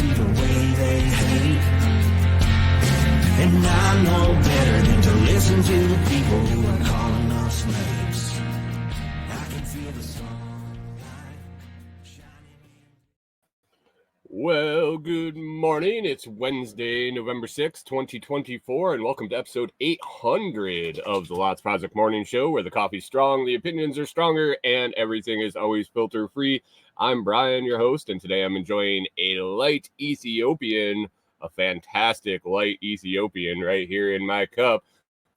see the way they hate. And I know better than to listen to the people who are calling us slaves. I can feel the sunlight shining. Well, good morning. It's Wednesday, November 6th, 2024, and welcome to episode 800 of the TheLOTSProject Morning Show, where the coffee's strong, the opinions are stronger, and everything is always filter-free. I'm Brian, your host, and today I'm enjoying a light Ethiopian, a fantastic light Ethiopian right here in my cup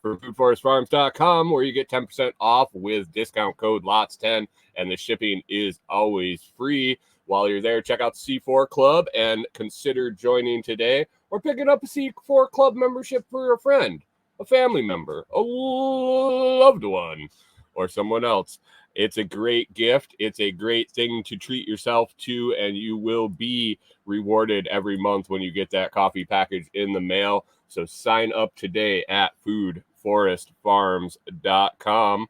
from foodforestfarms.com, where you get 10% off with discount code LOTS10, and the shipping is always free. While you're there, check out the C4 Club and consider joining today or picking up a C4 Club membership for a friend, a family member, a loved one, or someone else. It's a great gift. It's a great thing to treat yourself to, and you will be rewarded every month when you get that coffee package in the mail. So sign up today at foodforestfarms.com.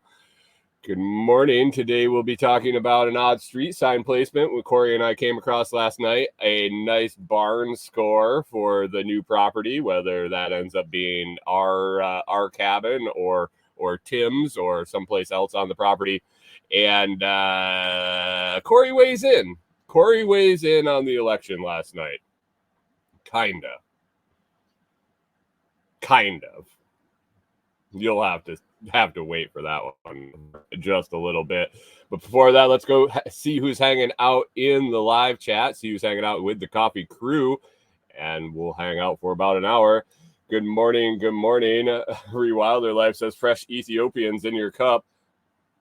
Good morning. Today we'll be talking about an odd street sign placement with Kori and I came across last night. A nice barn score for the new property, whether that ends up being our cabin or Tim's or someplace else on the property. And Kori weighs in. Kori weighs in on the election last night. Kind of. You'll have to wait for that one just a little bit. But before that, let's go see who's hanging out in the live chat, see who's hanging out with the coffee crew, and we'll hang out for about an hour. Good morning. Rewilder Life says fresh Ethiopians in your cup.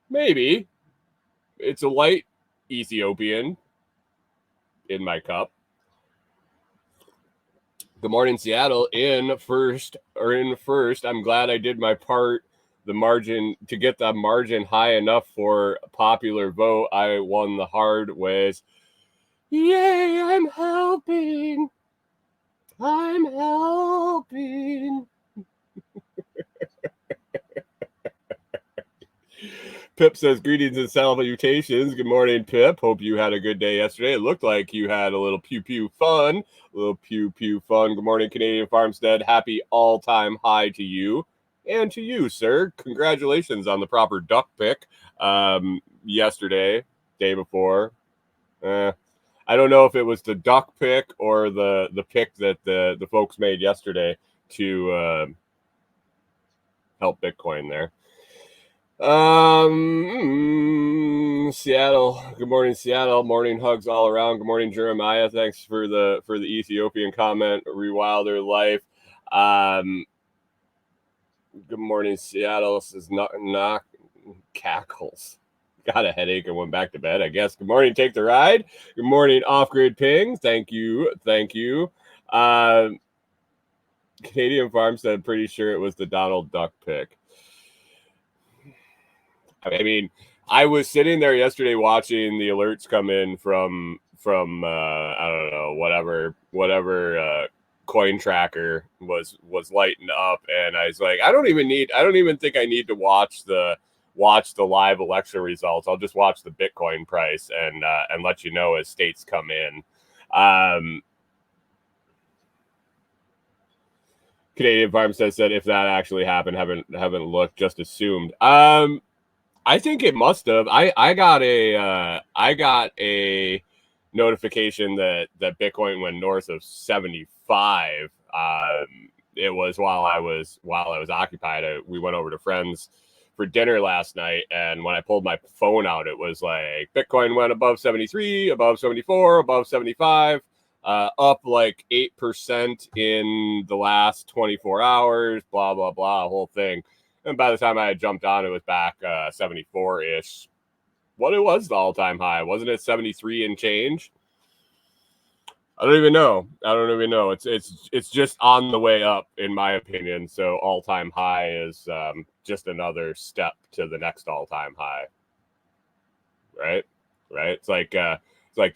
Maybe. It's a light Ethiopian in my cup. Good morning, Seattle in first. I'm glad I did my part. The margin to get the margin high enough for a popular vote. I won the hard ways. Yay, I'm helping. Pip says, greetings and salutations. Good morning, Pip. Hope you had a good day yesterday. It looked like you had a little pew-pew fun. Good morning, Canadian Farmstead. Happy all-time high to you. And to you, sir. Congratulations on the proper duck pick yesterday, day before. I don't know if it was the duck pick or the pick that the folks made yesterday to help Bitcoin there. Seattle. Good morning, Seattle. Morning hugs all around. Good morning, Jeremiah. Thanks for the Ethiopian comment. Rewilder Life. Good morning, Seattle. This is knock cackles. Got a headache and went back to bed, I guess. Good morning, Take the Ride. Good morning, Off Grid Ping. Thank you. Canadian Farmstead, pretty sure it was the Donald Duck pick. I mean, I was sitting there yesterday watching the alerts come in from I don't know, whatever coin tracker was lighting up, and I was like, I don't even think I need to watch the live election results. I'll just watch the Bitcoin price and let you know as states come in. Canadian Farmstead said if that actually happened, haven't looked, just assumed. I think it must have. I got a notification that Bitcoin went north of 75. It was while I was occupied. We went over to friends for dinner last night, and when I pulled my phone out, it was like Bitcoin went above 73, above 74, above 75, up like 8% in the last 24 hours. Blah blah blah, whole thing. And by the time I had jumped on, it was back 74-ish. What it was the all-time high? Wasn't it 73 and change? I don't even know. It's just on the way up, in my opinion. So all-time high is just another step to the next all-time high. Right? It's like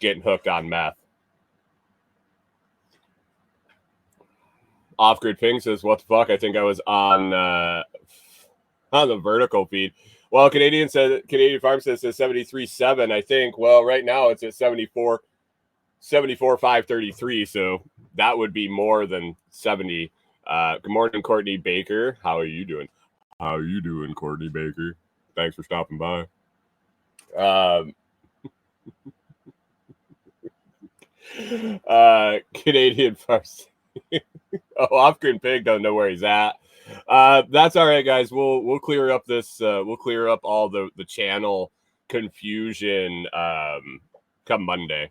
getting hooked on meth. Off-Grid Ping says, what the fuck? I think I was on the vertical feed. Well, Canadian Farm says 73.7, I think. Well, right now it's at 74. 74,533. So that would be more than 70. Good morning, Courtney Baker. How are you doing? How are you doing, Courtney Baker? Thanks for stopping by. Canadian Farce. Oh, off-grid pig don't know where he's at. That's all right, guys. We'll clear up this. We'll clear up all the channel confusion come Monday.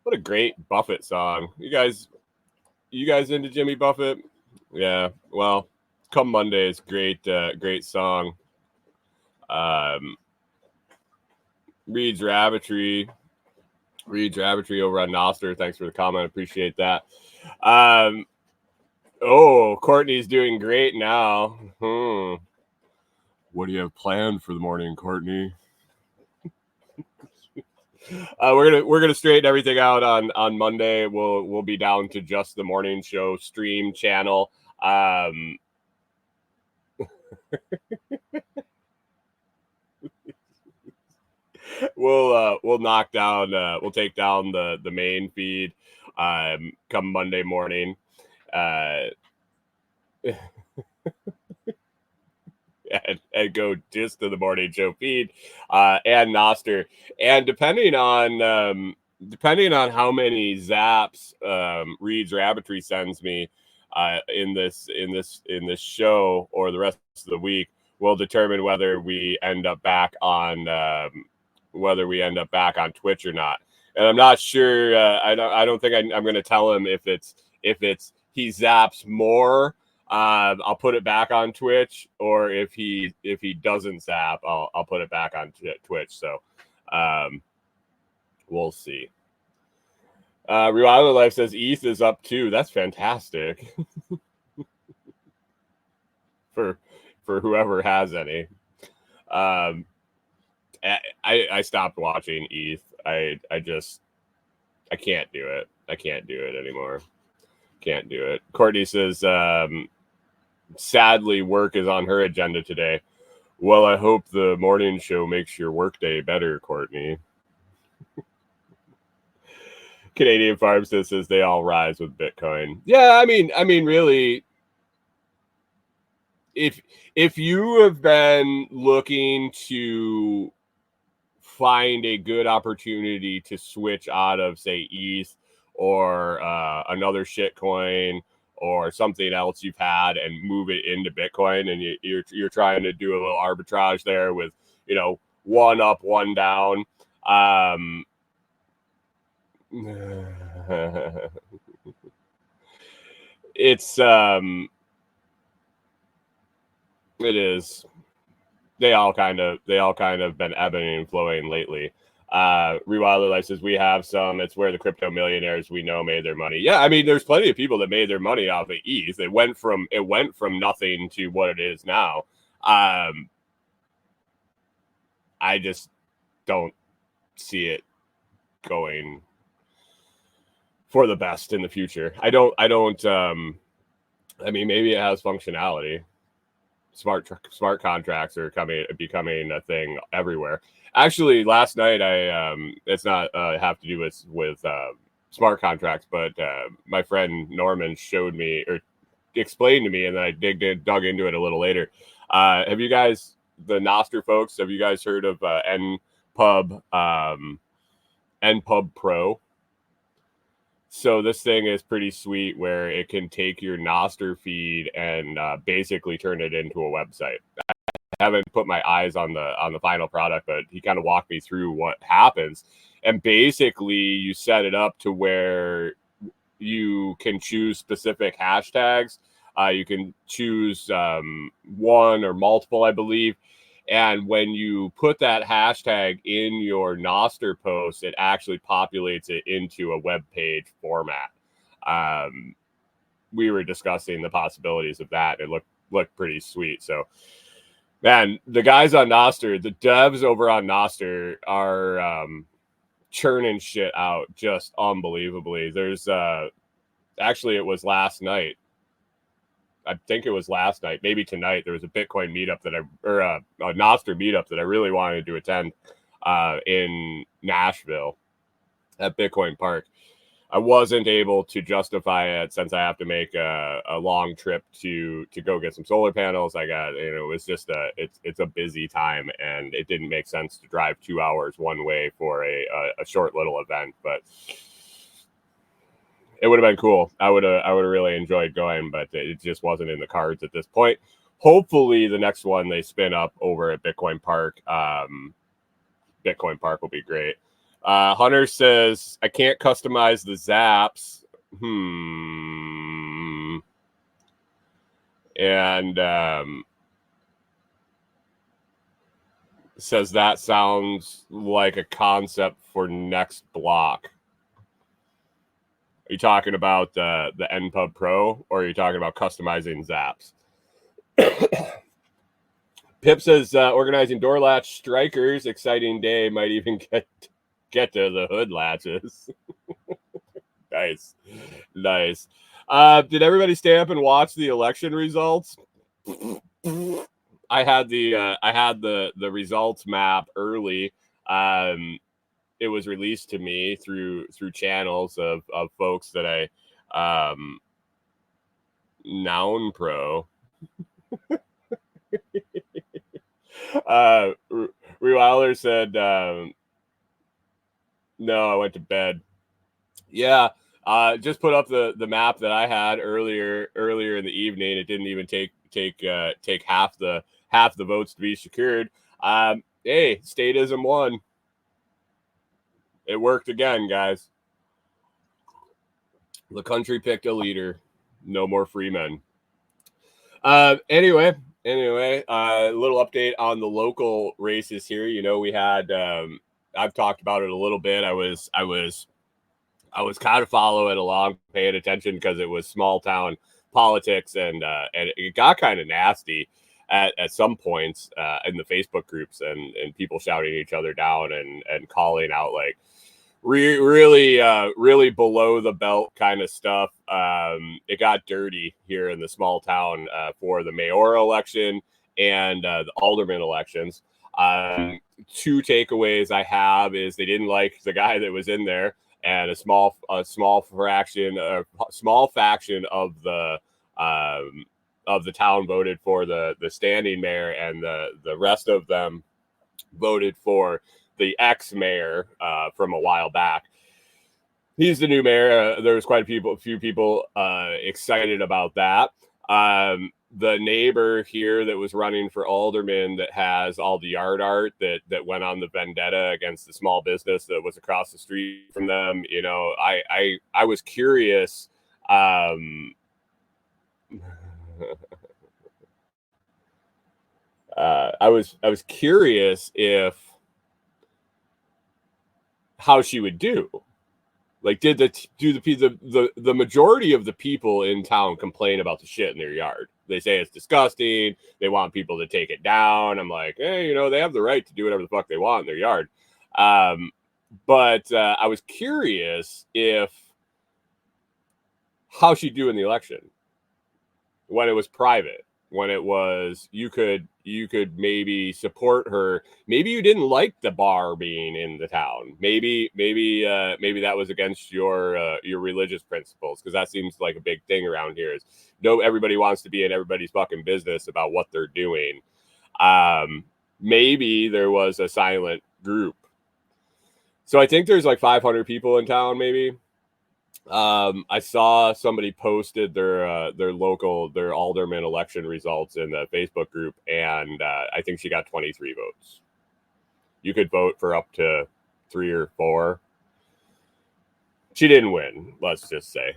What a great Buffett song. You guys into Jimmy Buffett? Yeah. Well, come Monday is great. Great song. Reed's Rabbitry over on Noster. Thanks for the comment. Appreciate that. Oh, Courtney's doing great now. What do you have planned for the morning, Courtney? We're gonna straighten everything out on Monday. We'll be down to just the morning show stream channel. We'll knock down. We'll take down the main feed come Monday morning. And go just to the morning show feed and Noster, and depending on how many zaps Reed's Rabbitry sends me in this show or the rest of the week will determine whether we end up back on Twitch or not. And I'm not sure. I don't think I'm going to tell him if it's he zaps more. I'll put it back on Twitch, or if he doesn't zap, I'll put it back on Twitch. So, we'll see. Rewiler Life says ETH is up too. That's fantastic. for whoever has any. I stopped watching ETH. I can't do it. I can't do it anymore. Can't do it. Courtney says, sadly, work is on her agenda today. Well, I hope the morning show makes your workday better, Courtney. Canadian Farmstead says they all rise with Bitcoin. Yeah, I mean, really, if you have been looking to find a good opportunity to switch out of, say, ETH or another shitcoin or something else you've had and move it into Bitcoin, and you're trying to do a little arbitrage there with, one up, one down. It is. They all kind of been ebbing and flowing lately. Rewilder Life says we have some. It's where the crypto millionaires we know made their money. Yeah, I mean, there's plenty of people that made their money off of ETH. It went from nothing to what it is now. I just don't see it going for the best in the future. I don't. I mean, maybe it has functionality. Smart contracts are becoming a thing everywhere. Actually, last night it's not have to do with smart contracts, but my friend Norman showed me or explained to me, and then I dug into it a little later. Have you guys, the Noster folks, have you guys heard of NPub Pro? So this thing is pretty sweet, where it can take your Noster feed and basically turn it into a website. I haven't put my eyes on the final product, but he kind of walked me through what happens. And basically, you set it up to where you can choose specific hashtags. You can choose one or multiple, I believe. And when you put that hashtag in your Noster post, it actually populates it into a web page format. We were discussing the possibilities of that. It looked pretty sweet. So, man, the guys on Noster, the devs over on Noster are churning shit out just unbelievably. There's actually, it was last night. I think it was last night, maybe tonight. There was a Bitcoin meetup a Noster meetup that I really wanted to attend in Nashville. at Bitcoin Park. I wasn't able to justify it since I have to make a long trip to go get some solar panels. I got, it was just it's a busy time, and it didn't make sense to drive 2 hours one way for a short little event. But it would have been cool. I would have really enjoyed going, but it just wasn't in the cards at this point. Hopefully, the next one they spin up over at Bitcoin Park. Bitcoin Park will be great. Hunter says, I can't customize the zaps. And says that sounds like a concept for next block. Are you talking about the NPub Pro, or are you talking about customizing zaps? Pip says, organizing door latch strikers. Exciting day. Might even get to the hood latches. Nice. Did everybody stay up and watch the election results? I had the results map early. It was released to me through channels of folks that I Noun Pro. Reweiler said, no, I went to bed. Yeah, just put up the map that I had earlier in the evening. It didn't even take half the votes to be secured. Hey, statism won. It worked again, guys. The country picked a leader. No more free men. Anyway, a little update on the local races here. We had I've talked about it a little bit. I was kind of following along, paying attention, because it was small town politics, and it got kind of nasty at some points in the Facebook groups, and people shouting each other down and calling out like really below the belt kind of stuff. It got dirty here in the small town for the mayoral election and the alderman elections. Two takeaways I have is they didn't like the guy that was in there, and a small faction of the town voted for the standing mayor, and the rest of them voted for the ex-mayor from a while back. He's the new mayor. There was quite a few people excited about that. The neighbor here that was running for alderman, that has all the yard art that went on the vendetta against the small business that was across the street from them. I was curious. I was curious if how she would do. Like, did the majority of the people in town complain about the shit in their yard? They say it's disgusting. They want people to take it down. I'm like, hey, they have the right to do whatever the fuck they want in their yard. But I was curious if how she'd do in the election when it was private, when it was you could maybe support her. Maybe you didn't like the bar being in the town. Maybe that was against your religious principles, because that seems like a big thing around here. Is everybody wants to be in everybody's fucking business about what they're doing. Maybe there was a silent group. So I think there's like 500 people in town, maybe. I saw somebody posted their alderman election results in the Facebook group, and I think she got 23 votes. You could vote for up to 3 or 4. She didn't win, let's just say.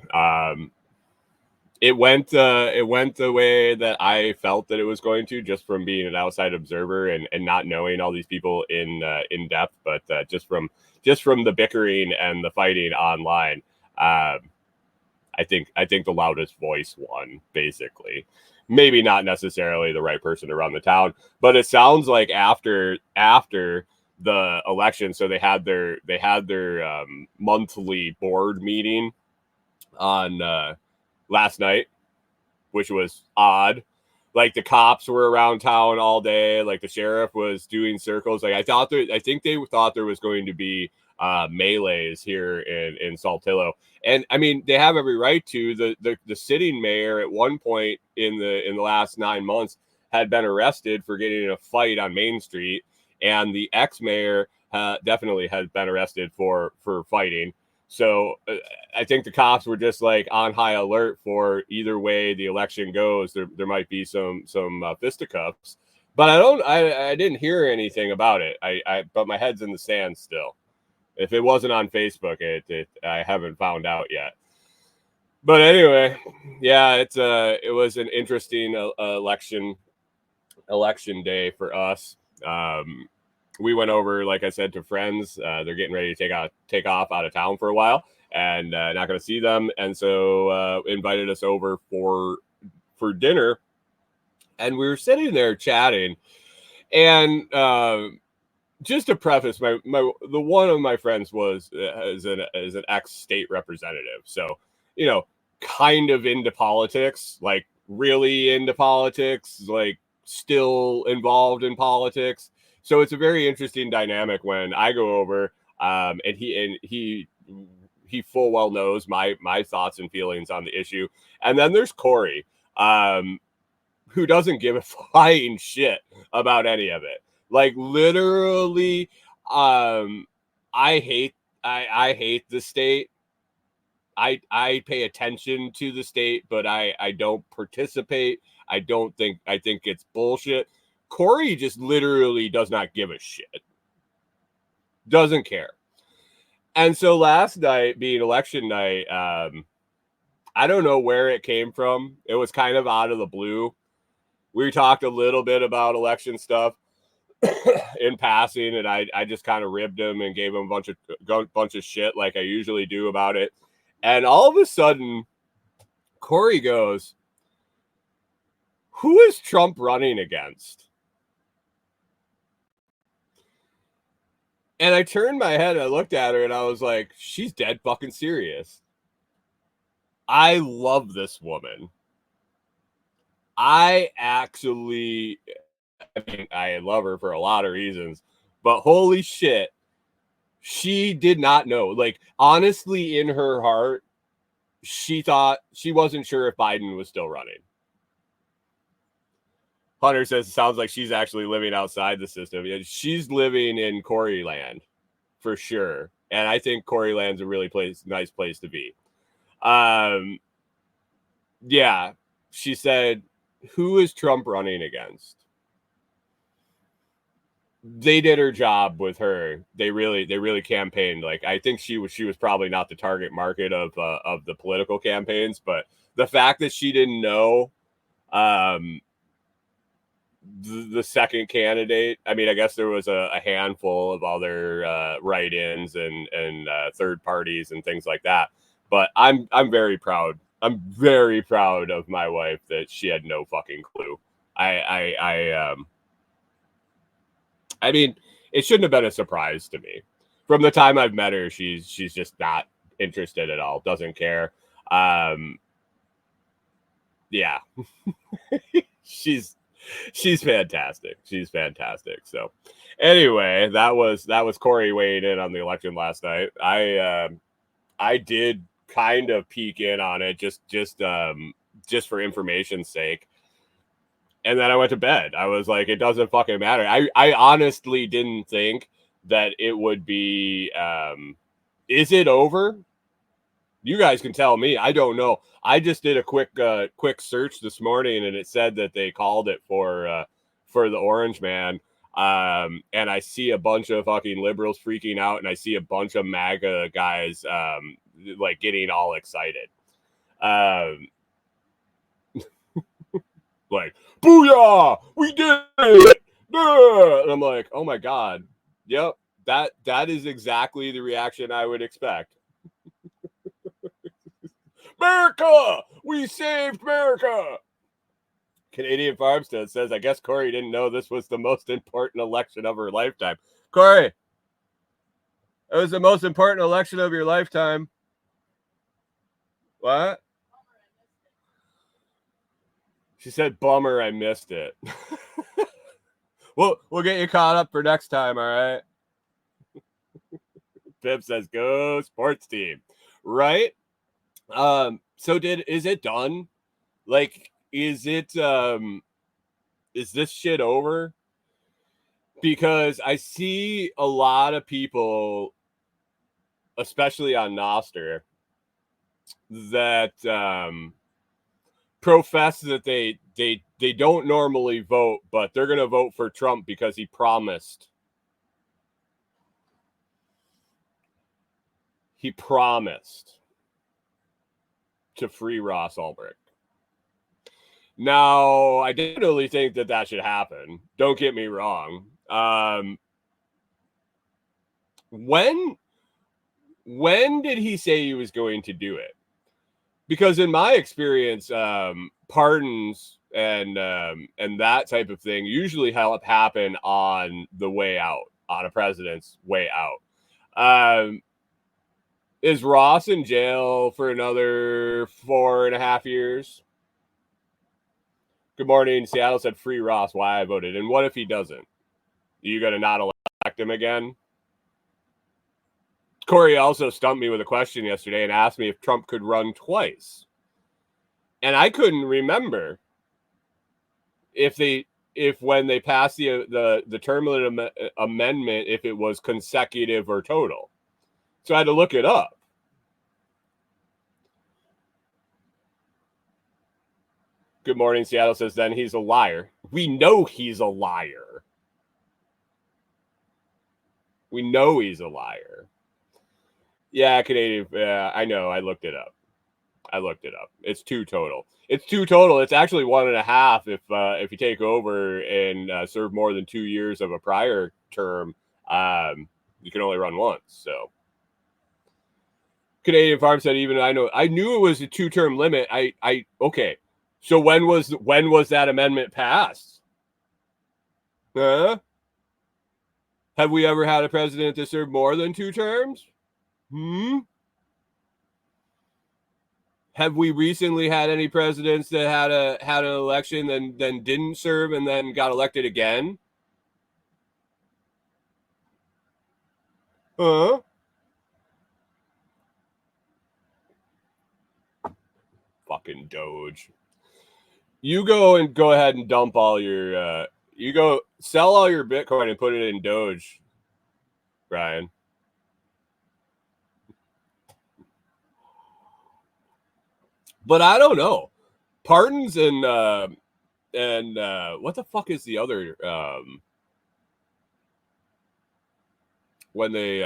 It went the way that I felt that it was going to, just from being an outside observer and not knowing all these people in depth, but just from the bickering and the fighting online. I think the loudest voice won, basically. Maybe not necessarily the right person to run the town, but it sounds like after the election, so they had their monthly board meeting on last night, which was odd. Like, the cops were around town all day. Like, the sheriff was doing circles. Like, I think they thought there was going to be melees here in Saltillo. And I mean, they have every right to. The sitting mayor at one point in the last 9 months had been arrested for getting in a fight on Main Street, and the ex-mayor definitely has been arrested for fighting. So I think the cops were just like on high alert for either way the election goes. There might be some fisticuffs, but I didn't hear anything about it. But my head's in the sand still. If it wasn't on Facebook, I haven't found out yet. But anyway, yeah, it was an interesting election day for us. We went over, like I said, to friends. They're getting ready to take off out of town for a while, and not going to see them, and so invited us over for dinner, and we were sitting there chatting, and just to preface, the one of my friends is an ex-state representative, so kind of into politics, like really into politics, like still involved in politics. So it's a very interesting dynamic when I go over, and he full well knows my thoughts and feelings on the issue. And then there's Kori, who doesn't give a flying shit about any of it. Like literally, I hate the state. I pay attention to the state, but I don't participate. I think it's bullshit. Kori just literally does not give a shit. Doesn't care. And so last night, being election night, I don't know where it came from. It was kind of out of the blue. We talked a little bit about election stuff in passing, and I just kind of ribbed him and gave him a bunch of shit like I usually do about it. And all of a sudden, Kori goes, "Who is Trump running against?" And I turned my head and I looked at her and I was like, she's dead fucking serious. I love this woman. I love her for a lot of reasons, but holy shit, she did not know. Like, honestly, in her heart, she wasn't sure if Biden was still running. Hunter says it sounds like she's actually living outside the system. Yeah, she's living in Kori land for sure. And I think Kori land's a really nice place to be. Yeah, she said, "Who is Trump running against?" They did her job with her. They really campaigned. Like, I think she was probably not the target market of the political campaigns, but the fact that she didn't know the second candidate, I mean, I guess there was a handful of other write-ins and third parties and things like that. But I'm very proud. I'm very proud of my wife that she had no fucking clue. I mean, it shouldn't have been a surprise to me. From the time I've met her, she's just not interested at all. Doesn't care. Yeah, she's fantastic. She's fantastic. So, anyway, that was Kori weighing in on the election last night. I did kind of peek in on it just for information's sake. And then I went to bed. I was like, it doesn't fucking matter. I honestly didn't think that it would be, is it over? You guys can tell me. I don't know. I just did a quick search this morning, and it said that they called it for the Orange Man. And I see a bunch of fucking liberals freaking out, and I see a bunch of MAGA guys like getting all excited. Like, booyah, we did it! And I'm like, oh my god, yep, that is exactly the reaction I would expect. America, we saved America. Canadian Farmstead says, I guess Kori didn't know this was the most important election of her lifetime. Kori, it was the most important election of your lifetime. What? She said, bummer, I missed it. We'll get you caught up for next time, all right? Pip says, go sports team. Right? So is it done? Like, is this shit over? Because I see a lot of people, especially on Nostr, that profess that they don't normally vote, but they're going to vote for Trump because he promised. He promised to free Ross Ulbricht. Now, I definitely think that should happen. Don't get me wrong. When did he say he was going to do it? Because in my experience, pardons and that type of thing usually happen on the way out, on a president's way out. Is Ross in jail for another 4.5 years? Good morning. Seattle said free Ross. Why I voted. And what if he doesn't? Are you going to not elect him again? Kori also stumped me with a question yesterday and asked me if Trump could run twice. And I couldn't remember if when they passed the term limit amendment, if it was consecutive or total. So I had to look it up. Good morning, Seattle says, then he's a liar. We know he's a liar. We know he's a liar. Yeah, Canadian. I know. I looked it up. It's 2 total. It's actually 1.5 if you take over and serve more than 2 years of a prior term. You can only run once. So Canadian Farm said, even I knew it was a 2-term limit. Okay. So when was that amendment passed? Huh? Have we ever had a president that served more than 2 terms? Have we recently had any presidents that had an election and then didn't serve and then got elected again? Huh? Fucking Doge. You go ahead and dump all your you go sell all your Bitcoin and put it in Doge, Brian. But I don't know. Pardons and what the fuck is the other when they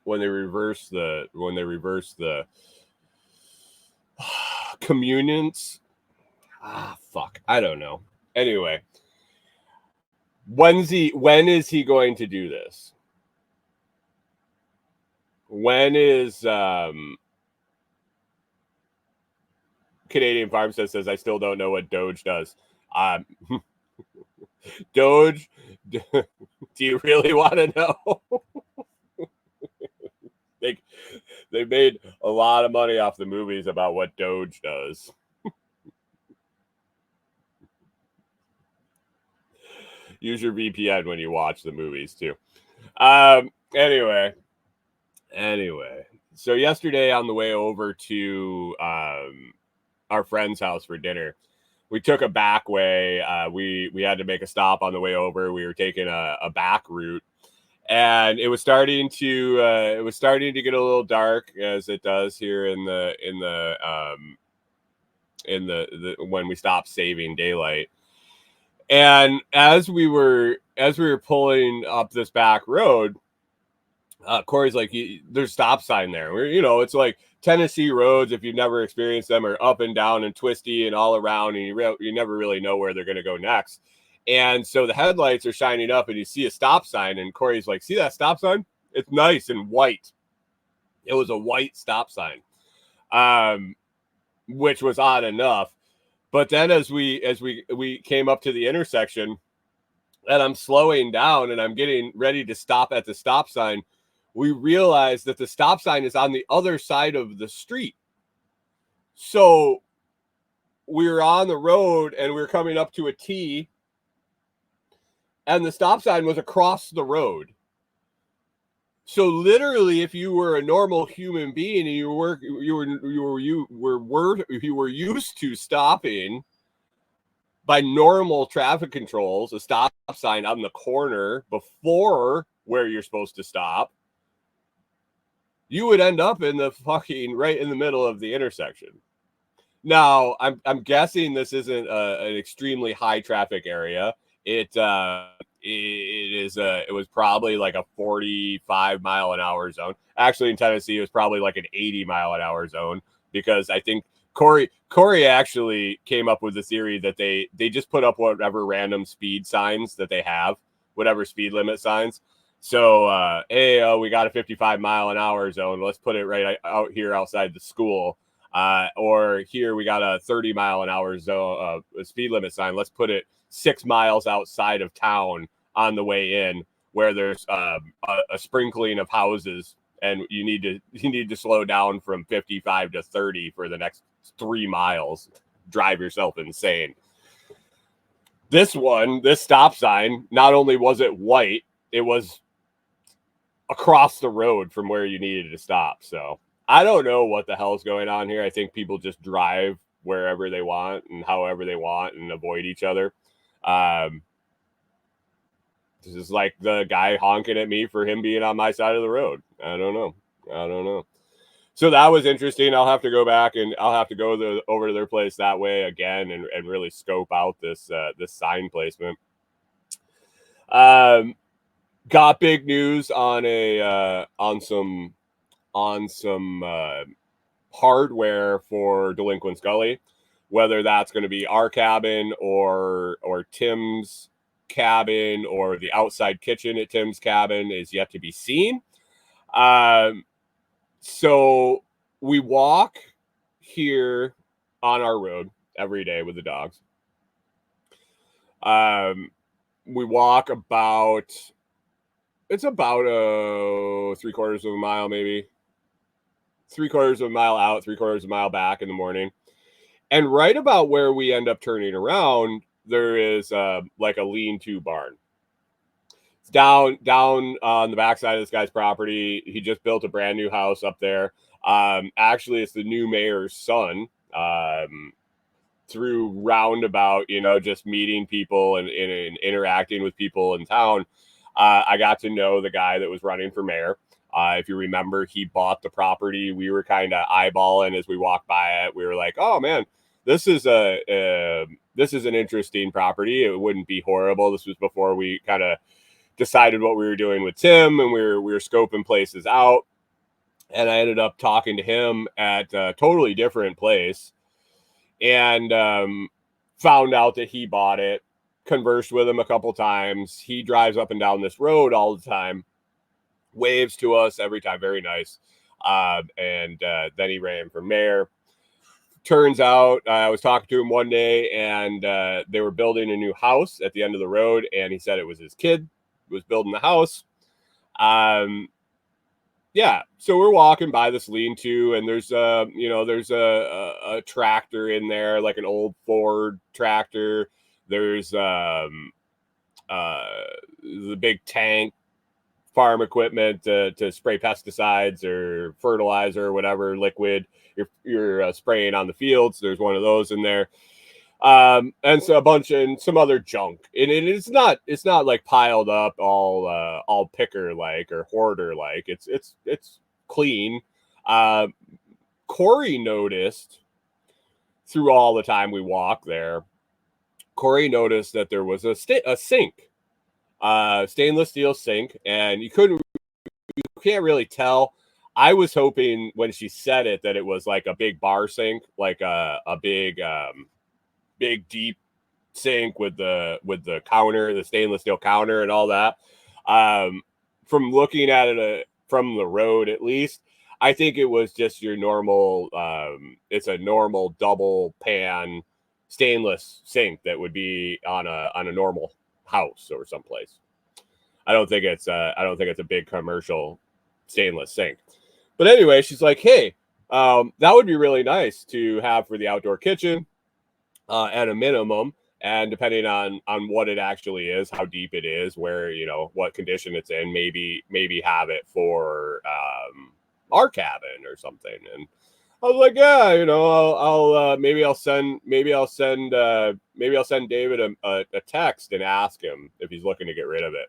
reverse the communions? Fuck. I don't know. Anyway, when is he going to do this? When is Canadian Farm says I still don't know what Doge does. Doge, do you really want to know? They made a lot of money off the movies about what Doge does. Use your VPN when you watch the movies too. Anyway. So yesterday on the way over to our friend's house for dinner, we took a back way. We had to make a stop on the way over. We were taking a back route, and it was starting to get a little dark, as it does here in the when we stopped saving daylight. And as we were pulling up this back road, Kori's like, there's stop sign there. It's like Tennessee roads, if you've never experienced them, are up and down and twisty and all around, and you never really know where they're going to go next. And so the headlights are shining up, and you see a stop sign, and Kori's like, see that stop sign? It's nice and white. It was a white stop sign, which was odd enough. But then as we came up to the intersection, and I'm slowing down and I'm getting ready to stop at the stop sign, we realized that the stop sign is on the other side of the street. So we were on the road and we were coming up to a T, and the stop sign was across the road. So literally, if you were a normal human being and you were used to stopping by normal traffic controls, a stop sign on the corner before where you're supposed to stop, you would end up in the fucking right in the middle of the intersection. Now, I'm guessing this isn't an extremely high traffic area. It was probably like a 45-mile-an-hour zone. Actually, in Tennessee, it was probably like an 80-mile-an-hour zone, because I think Kori actually came up with the theory that they just put up whatever random speed signs that they have, whatever speed limit signs. So, hey, we got a 55-mile-an-hour zone. Let's put it right out here outside the school. Or here we got a 30-mile-an-hour zone, speed limit sign. Let's put it 6 miles outside of town on the way in, where there's a sprinkling of houses, and you need to slow down from 55 to 30 for the next 3 miles. Drive yourself insane. This stop sign, not only was it white, it was across the road from where you needed to stop. So I don't know what the hell is going on here. I think people just drive wherever they want and however they want and avoid each other. This is like the guy honking at me for him being on my side of the road. I don't know. So that was interesting. I'll have to go back and I'll have to go over to their place that way again and really scope out this sign placement. Got big news on some hardware for Delinquent's Gully, whether that's going to be our cabin or Tim's cabin or the outside kitchen at Tim's cabin is yet to be seen. So we walk here on our road every day with the dogs. We walk about a 3/4 of a mile, maybe 3/4 of a mile out, 3/4 of a mile back in the morning. And right about where we end up turning around, there is like a lean-to barn. It's down on the backside of this guy's property. He just built a brand new house up there. Actually, it's the new mayor's son. Through roundabout, just meeting people and interacting with people in town, I got to know the guy that was running for mayor. If you remember, he bought the property. We were kind of eyeballing as we walked by it. We were like, "Oh man, this is an interesting property. It wouldn't be horrible." This was before we kind of decided what we were doing with Tim, and we were scoping places out. And I ended up talking to him at a totally different place, and found out that he bought it. Conversed with him a couple times. He drives up and down this road all the time, waves to us every time, very nice. And then he ran for mayor. Turns out I was talking to him one day, and they were building a new house at the end of the road, and he said it was his kid who was building the house. Yeah, so we're walking by this lean-to, and there's a tractor in there, like an old Ford tractor. There's the big tank, farm equipment to spray pesticides or fertilizer or whatever liquid you're spraying on the fields. There's one of those in there, and so a bunch and some other junk. And it's not like piled up all picker like or hoarder like. It's clean. Kori noticed through all the time we walked there. Kori noticed that there was a sink, stainless steel sink, and you can't really tell. I was hoping when she said it that it was like a big bar sink, like a big deep sink with the counter, the stainless steel counter, and all that. From looking at it from the road, at least, I think it was just your normal. It's a normal double pan stainless sink that would be on a normal house or someplace. I don't think it's a big commercial stainless sink. But anyway, she's like, "Hey, that would be really nice to have for the outdoor kitchen at a minimum." And depending on what it actually is, how deep it is, where, you know, what condition it's in, maybe have it for our cabin or something. And I was like, yeah, you know, I'll maybe I'll send David a text and ask him if he's looking to get rid of it.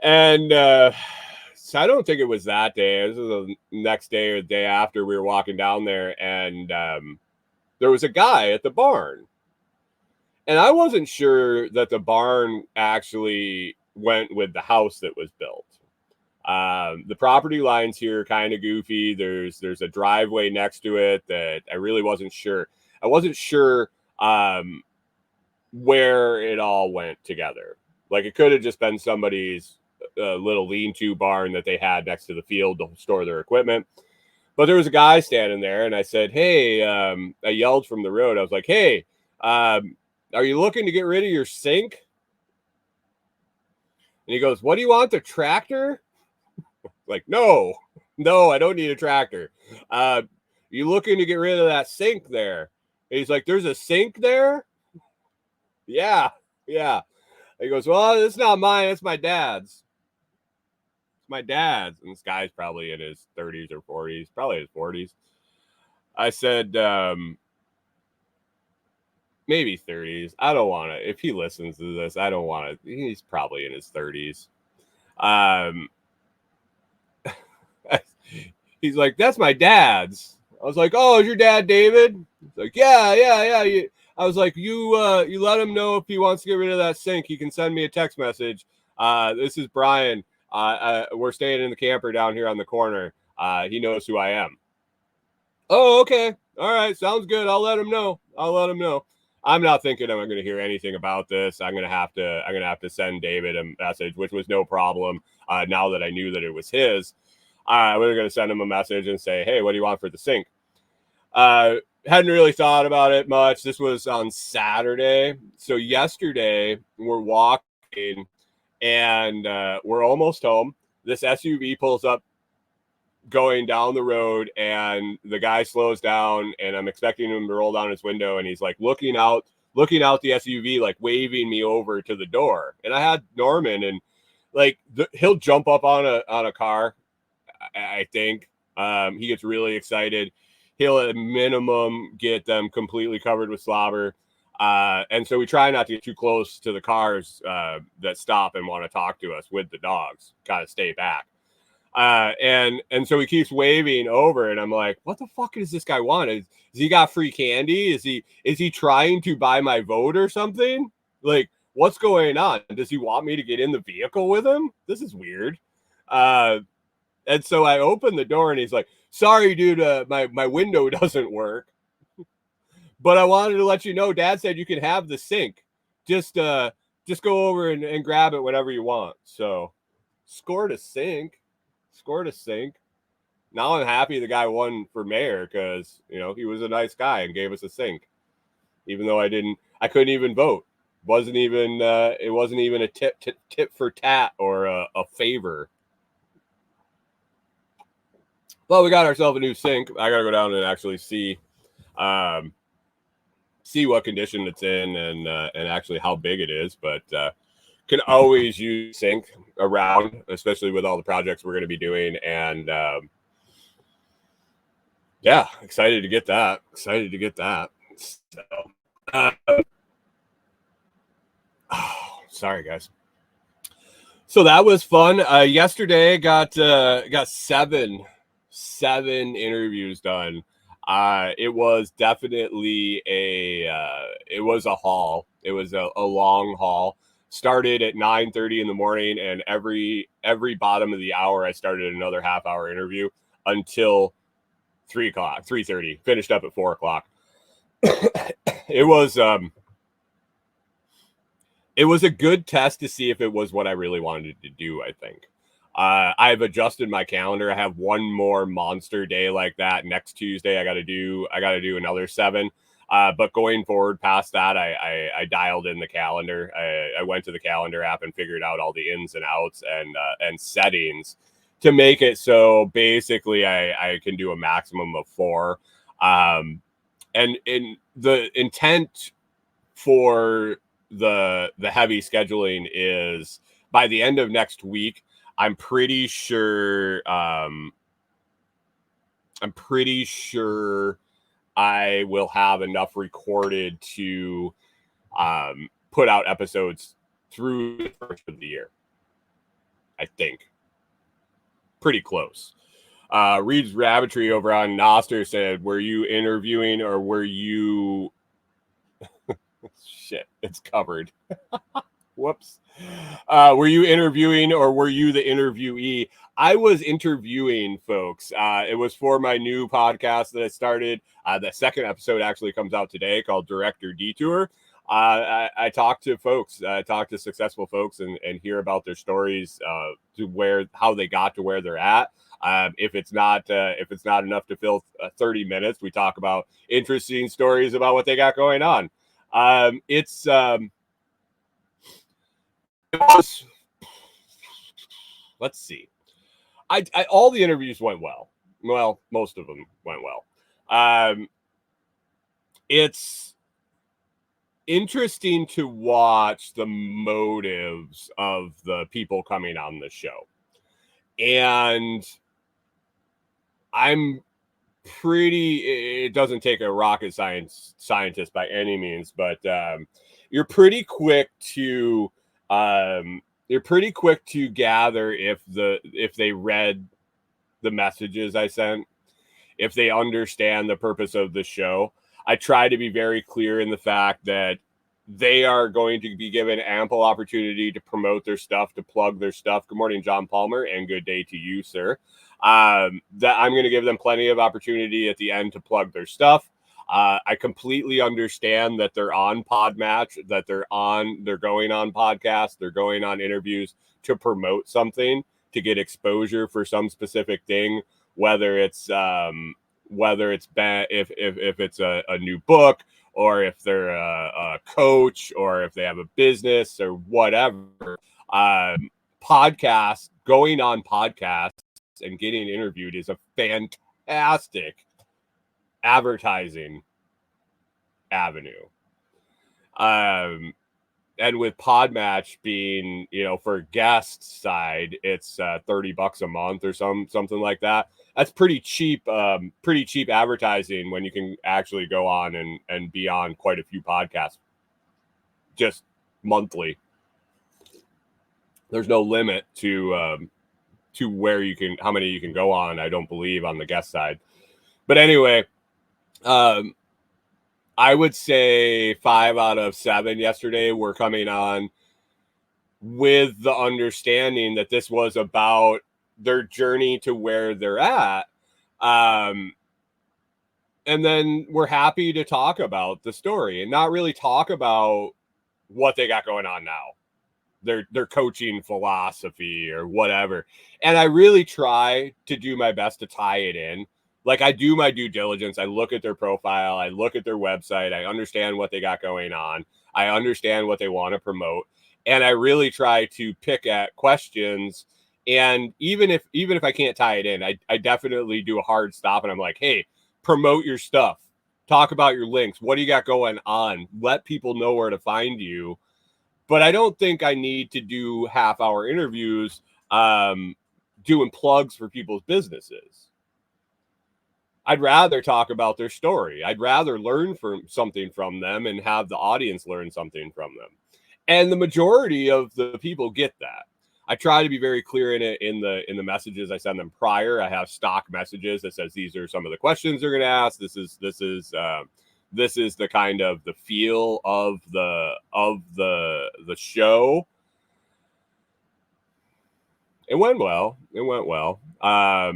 And so I don't think it was that day. This was the next day or the day after. We were walking down there, and there was a guy at the barn. And I wasn't sure that the barn actually went with the house that was built. The property lines here are kind of goofy. There's a driveway next to it that I really wasn't sure. I wasn't sure where it all went together. Like, it could have just been somebody's little lean-to barn that they had next to the field to store their equipment. But there was a guy standing there, and I said, hey, I yelled from the road. I was like, hey, are you looking to get rid of your sink? And he goes, what do you want, the tractor? Like, no, I don't need a tractor. You looking to get rid of that sink there? And he's like, there's a sink there? Yeah. He goes, well, it's not mine. It's my dad's. It's my dad's. And this guy's probably in his 30s or 40s, probably his 40s. I said, maybe 30s. I don't want to. If he listens to this, I don't want to. He's probably in his 30s. He's like, that's my dad's. I was like, oh, is your dad David? He's like, yeah. I was like, you let him know if he wants to get rid of that sink. He can send me a text message. This is Brian. We're staying in the camper down here on the corner. He knows who I am. Oh, okay. All right. Sounds good. I'll let him know. I'm not thinking I'm going to hear anything about this. I'm going to have to send David a message, which was no problem. Now that I knew that it was his, we were going to send him a message and say, hey, what do you want for the sink? Hadn't really thought about it much. This was on Saturday. So yesterday we're walking and we're almost home. This SUV pulls up going down the road, and the guy slows down, and I'm expecting him to roll down his window, and he's like looking out the SUV, like waving me over to the door. And I had Norman, and like he'll jump up on a car. I think he gets really excited. He'll at minimum get them completely covered with slobber. And so we try not to get too close to the cars that stop and want to talk to us with the dogs. Got to stay back. And so he keeps waving over, and I'm like, what the fuck does this guy want? Is he got free candy? Is he trying to buy my vote or something? Like, what's going on? Does he want me to get in the vehicle with him? This is weird. And so I open the door, and he's like, sorry, dude, my window doesn't work. But I wanted to let you know, Dad said you can have the sink. Just go over and grab it whenever you want. So scored a sink. Now I'm happy the guy won for mayor because, you know, he was a nice guy and gave us a sink. Even though I couldn't even vote. It wasn't even a tip for tat or a favor. Well, we got ourselves a new sink. I got to go down and actually see what condition it's in and actually how big it is. But can always use sink around, especially with all the projects we're going to be doing. And yeah, excited to get that. So, sorry guys. So that was fun. Yesterday got 7 interviews done. It was definitely a haul. It was a long haul. Started at 9:30 in the morning, and every bottom of the hour I started another half-hour interview until 3:30. Finished up at 4:00. It was a good test to see if it was what I really wanted to do, I think. I've adjusted my calendar. I have one more monster day like that next Tuesday. I got to do another 7. But going forward past that, I dialed in the calendar. I went to the calendar app and figured out all the ins and outs and settings to make it so basically I can do a maximum of 4. And in the intent for the heavy scheduling is by the end of next week. I'm pretty sure I will have enough recorded to put out episodes through the first of the year. I think pretty close. Reed's Rabbitry over on Noster said, were you interviewing or were you shit, it's covered. Whoops. Were you interviewing or were you the interviewee? I was interviewing folks. It was for my new podcast that I started. The second episode actually comes out today called Director Detour. I talk to folks, talk to successful folks and hear about their stories to how they got to where they're at. If it's not enough to fill 30 minutes, we talk about interesting stories about what they got going on. It was, let's see. All the interviews went well. Well, most of them went well. It's interesting to watch the motives of the people coming on the show. And it doesn't take a rocket scientist by any means, but you're pretty quick to gather if they read the messages I sent, if they understand the purpose of the show. I try to be very clear in the fact that they are going to be given ample opportunity to promote their stuff, to plug their stuff. Good morning, John Palmer, and good day to you, sir. That I'm going to give them plenty of opportunity at the end to plug their stuff. I completely understand that they're on Podmatch, that they're going on podcasts, they're going on interviews to promote something, to get exposure for some specific thing, whether it's if it's a new book, or if they're a coach, or if they have a business or whatever. Going on podcasts and getting interviewed is a fantastic advertising avenue. And with Podmatch being, for guest side, it's $30 a month or something like that. That's pretty cheap advertising when you can actually go on and be on quite a few podcasts just monthly. There's no limit to how many you can go on, I don't believe, on the guest side. But anyway, I would say 5 out of 7 yesterday were coming on with the understanding that this was about their journey to where they're at. And then we're happy to talk about the story and not really talk about what they got going on now, their coaching philosophy or whatever. And I really try to do my best to tie it in. Like, I do my due diligence. I look at their profile. I look at their website. I understand what they got going on. I understand what they want to promote. And I really try to pick at questions. And even if I can't tie it in, I definitely do a hard stop. And I'm like, hey, promote your stuff. Talk about your links. What do you got going on? Let people know where to find you. But I don't think I need to do half-hour interviews doing plugs for people's businesses. I'd rather talk about their story. I'd rather learn something from them and have the audience learn something from them. And the majority of the people get that. I try to be very clear in the messages I send them prior. I have stock messages that says these are some of the questions they're going to ask. This is the kind of the feel of the show. It went well. A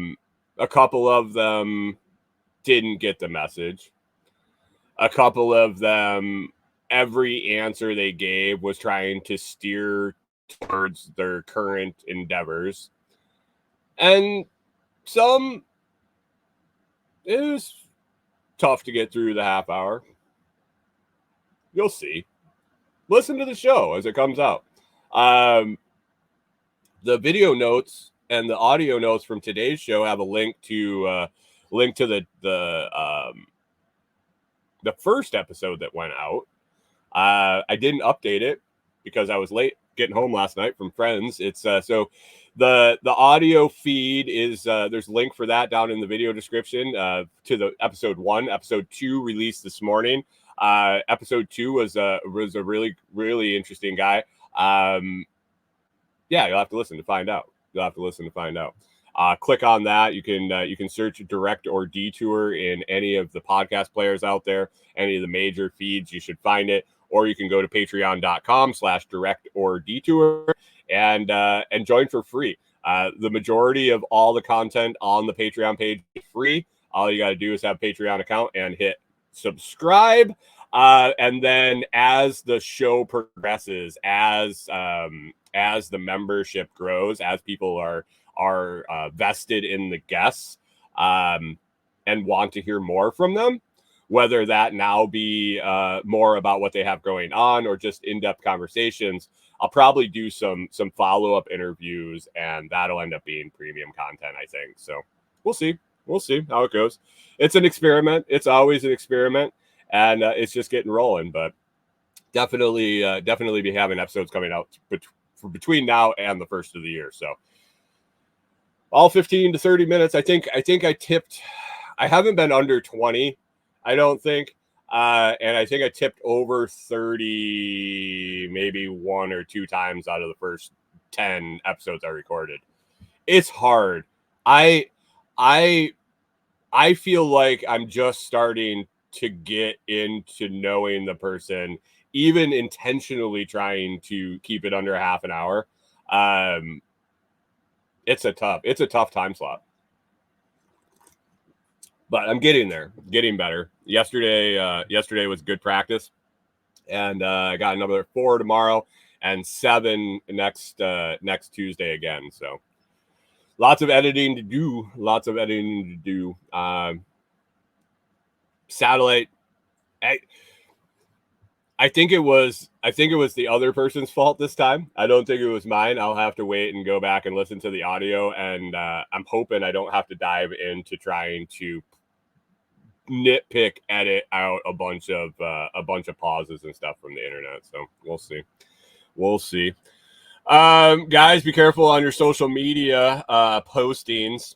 couple of them didn't get the message. A couple of them, every answer they gave was trying to steer towards their current endeavors. And some, it was tough to get through the half hour. You'll see. Listen to the show as it comes out. The video notes and the audio notes from today's show have a link to the first episode that went out. I didn't update it because I was late getting home last night from friends. It's so the audio feed is there's a link for that down in the video description to the episode 1. Episode 2 released this morning. Episode 2 was a really interesting guy. Yeah, you'll have to listen to find out. Click on that. You can search direct or detour in any of the podcast players out there, any of the major feeds. You should find it, or you can go to patreon.com/direct or detour and join for free. The majority of all the content on the Patreon page is free. All you got to do is have a Patreon account and hit subscribe. And then as the show progresses, as the membership grows, as people are vested in the guests and want to hear more from them, whether that now be more about what they have going on or just in-depth conversations, I'll probably do some follow-up interviews, and that'll end up being premium content, I think. So we'll see how it goes. It's an experiment. It's always an experiment, and it's just getting rolling. But definitely be having episodes coming out between now and the first of the year. So all 15 to 30 minutes. I think I tipped. I haven't been under 20, I don't think. And I think I tipped over 30 maybe 1 or 2 times out of the first 10 episodes I recorded. It's hard. I feel like I'm just starting to get into knowing the person, even intentionally trying to keep it under half an hour. It's a tough time slot, but I'm getting there, getting better. Yesterday was good practice, and I got another 4 tomorrow and 7 next Tuesday again. So lots of editing to do. Satellite. I think it was the other person's fault this time. I don't think it was mine. I'll have to wait and go back and listen to the audio, and I'm hoping I don't have to dive into trying to nitpick, edit out a bunch of pauses and stuff from the internet. So we'll see. Guys, be careful on your social media postings.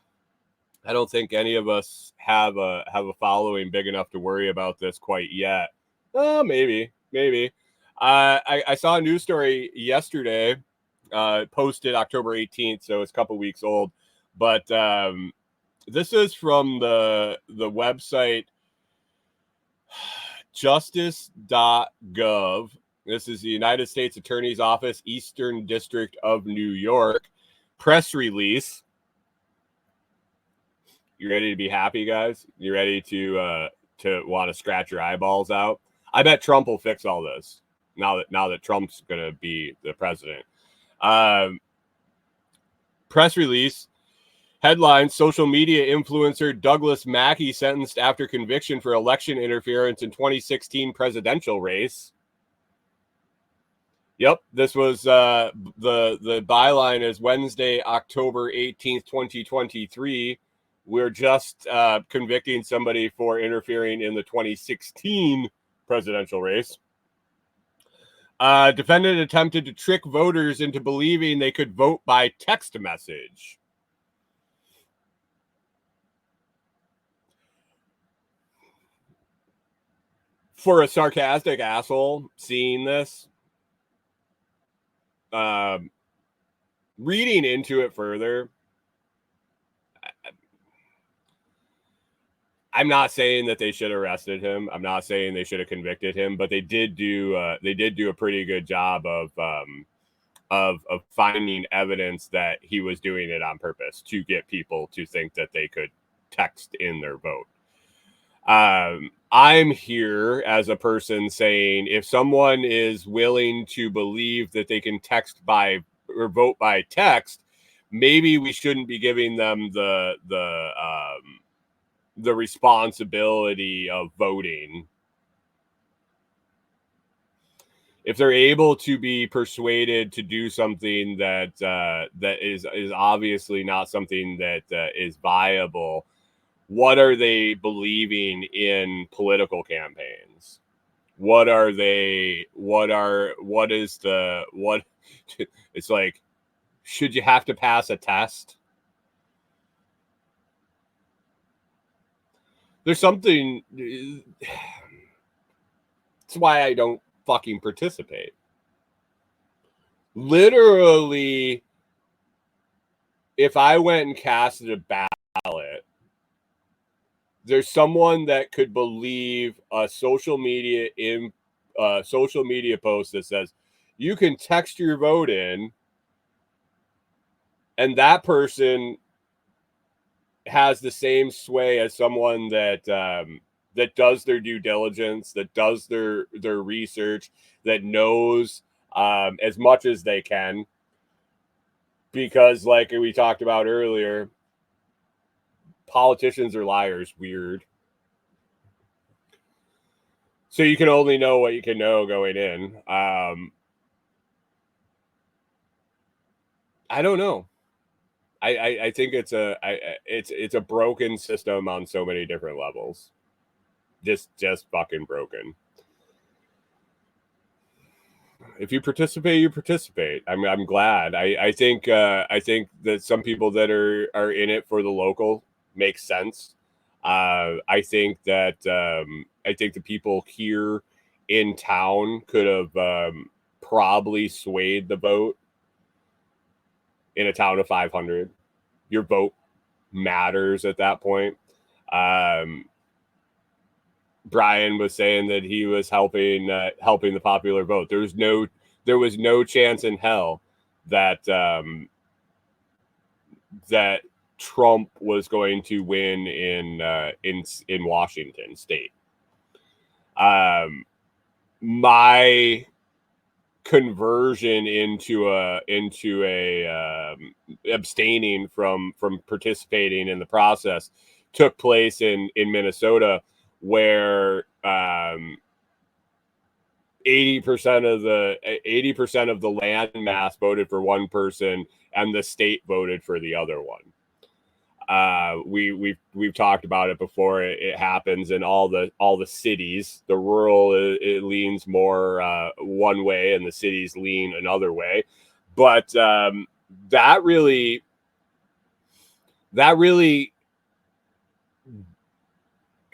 I don't think any of us have a following big enough to worry about this quite yet. Maybe. I saw a news story yesterday, posted October 18th, so it's a couple weeks old. But this is from the website justice.gov. This is the United States Attorney's Office, Eastern District of New York. Press release. You ready to be happy, guys? You ready to want to scratch your eyeballs out? I bet Trump will fix all this now that Trump's going to be the president. Press release. Headline: social media influencer Douglas Mackey sentenced after conviction for election interference in 2016 presidential race. Yep, this was the byline is Wednesday, October 18th, 2023. We're just convicting somebody for interfering in the 2016 presidential race. Defendant attempted to trick voters into believing they could vote by text message. For a sarcastic asshole seeing this, reading into it further, I'm not saying that they should have arrested him. I'm not saying they should have convicted him, but they did do a pretty good job of finding evidence that he was doing it on purpose to get people to think that they could text in their vote. I'm here as a person saying, if someone is willing to believe that they can text by or vote by text, maybe we shouldn't be giving them the responsibility of voting. If they're able to be persuaded to do something that is obviously not something that is viable, what are they believing in political campaigns? What are they? What is the, what? It's like, should you have to pass a test? There's something. That's why I don't fucking participate. Literally, if I went and casted a ballot, there's someone that could believe a social media post that says you can text your vote in, and that person has the same sway as someone that that does their due diligence, that does their research, that knows as much as they can. Because, like we talked about earlier, politicians are liars. Weird. So you can only know what you can know going in. I don't know. I think it's a broken system on so many different levels. Just fucking broken. If you participate, you participate. I'm glad. I think that some people that are in it for the local makes sense. I think that the people here in town could have probably swayed the vote. In a town of 500, your vote matters at that point. Brian was saying that he was helping the popular vote. There was no chance in hell that that Trump was going to win in Washington State. My conversion into a abstaining from participating in the process took place in Minnesota, where 80% of the land mass voted for one person and the state voted for the other one. We've talked about it before. It happens in all the cities. The rural, it leans more one way, and the cities lean another way. But that really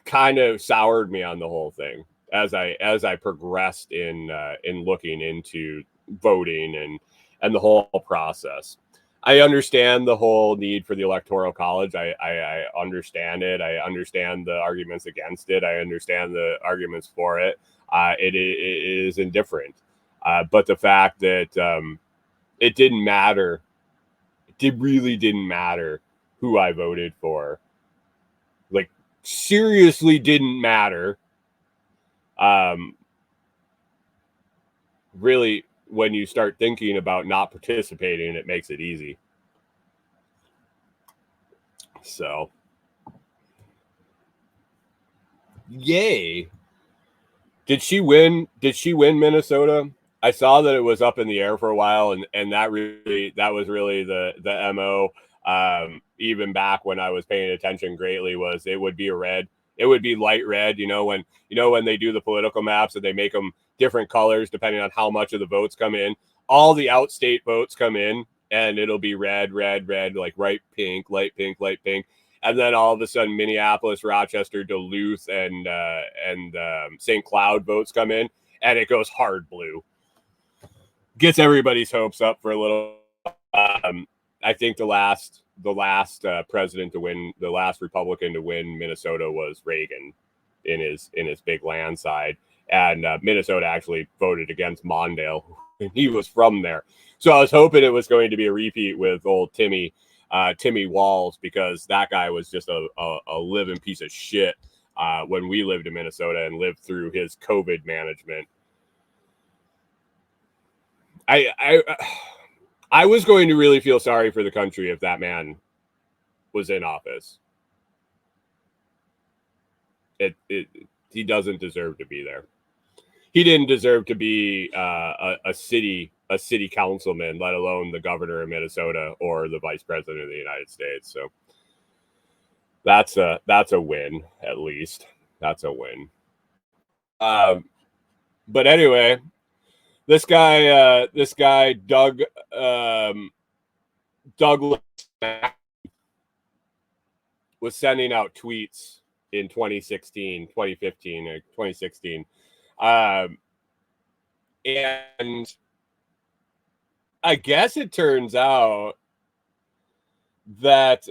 kind of soured me on the whole thing as I progressed in looking into voting and the whole process. I understand the whole need for the Electoral College. I understand it. I understand the arguments against it. I understand the arguments for it. It is indifferent. But the fact that it didn't matter, it really didn't matter who I voted for. Like, seriously didn't matter. Really, when you start thinking about not participating, it makes it easy. So, yay. Did she win Minnesota? I saw that it was up in the air for a while, and that was really the MO. Even back when I was paying attention greatly, was it would be a red. It would be light red. When they do the political maps and they make them different colors depending on how much of the votes come in. All the outstate votes come in, and it'll be red, like light pink. And then all of a sudden, Minneapolis, Rochester, Duluth, and St. Cloud votes come in, and it goes hard blue. Gets everybody's hopes up for a little. I think the last president to win, the last Republican to win Minnesota was Reagan in his big landslide, and Minnesota actually voted against Mondale. He was from there, so I was hoping it was going to be a repeat with old Timmy Walls, because that guy was just a living piece of shit when we lived in Minnesota and lived through his COVID management. I was going to really feel sorry for the country if that man was in office. He doesn't deserve to be there. He didn't deserve to be a city councilman, let alone the governor of Minnesota or the vice president of the United States. So that's a win, at least. That's a win. But anyway, this guy Douglas was sending out tweets in 2015 or 2016. And I guess it turns out that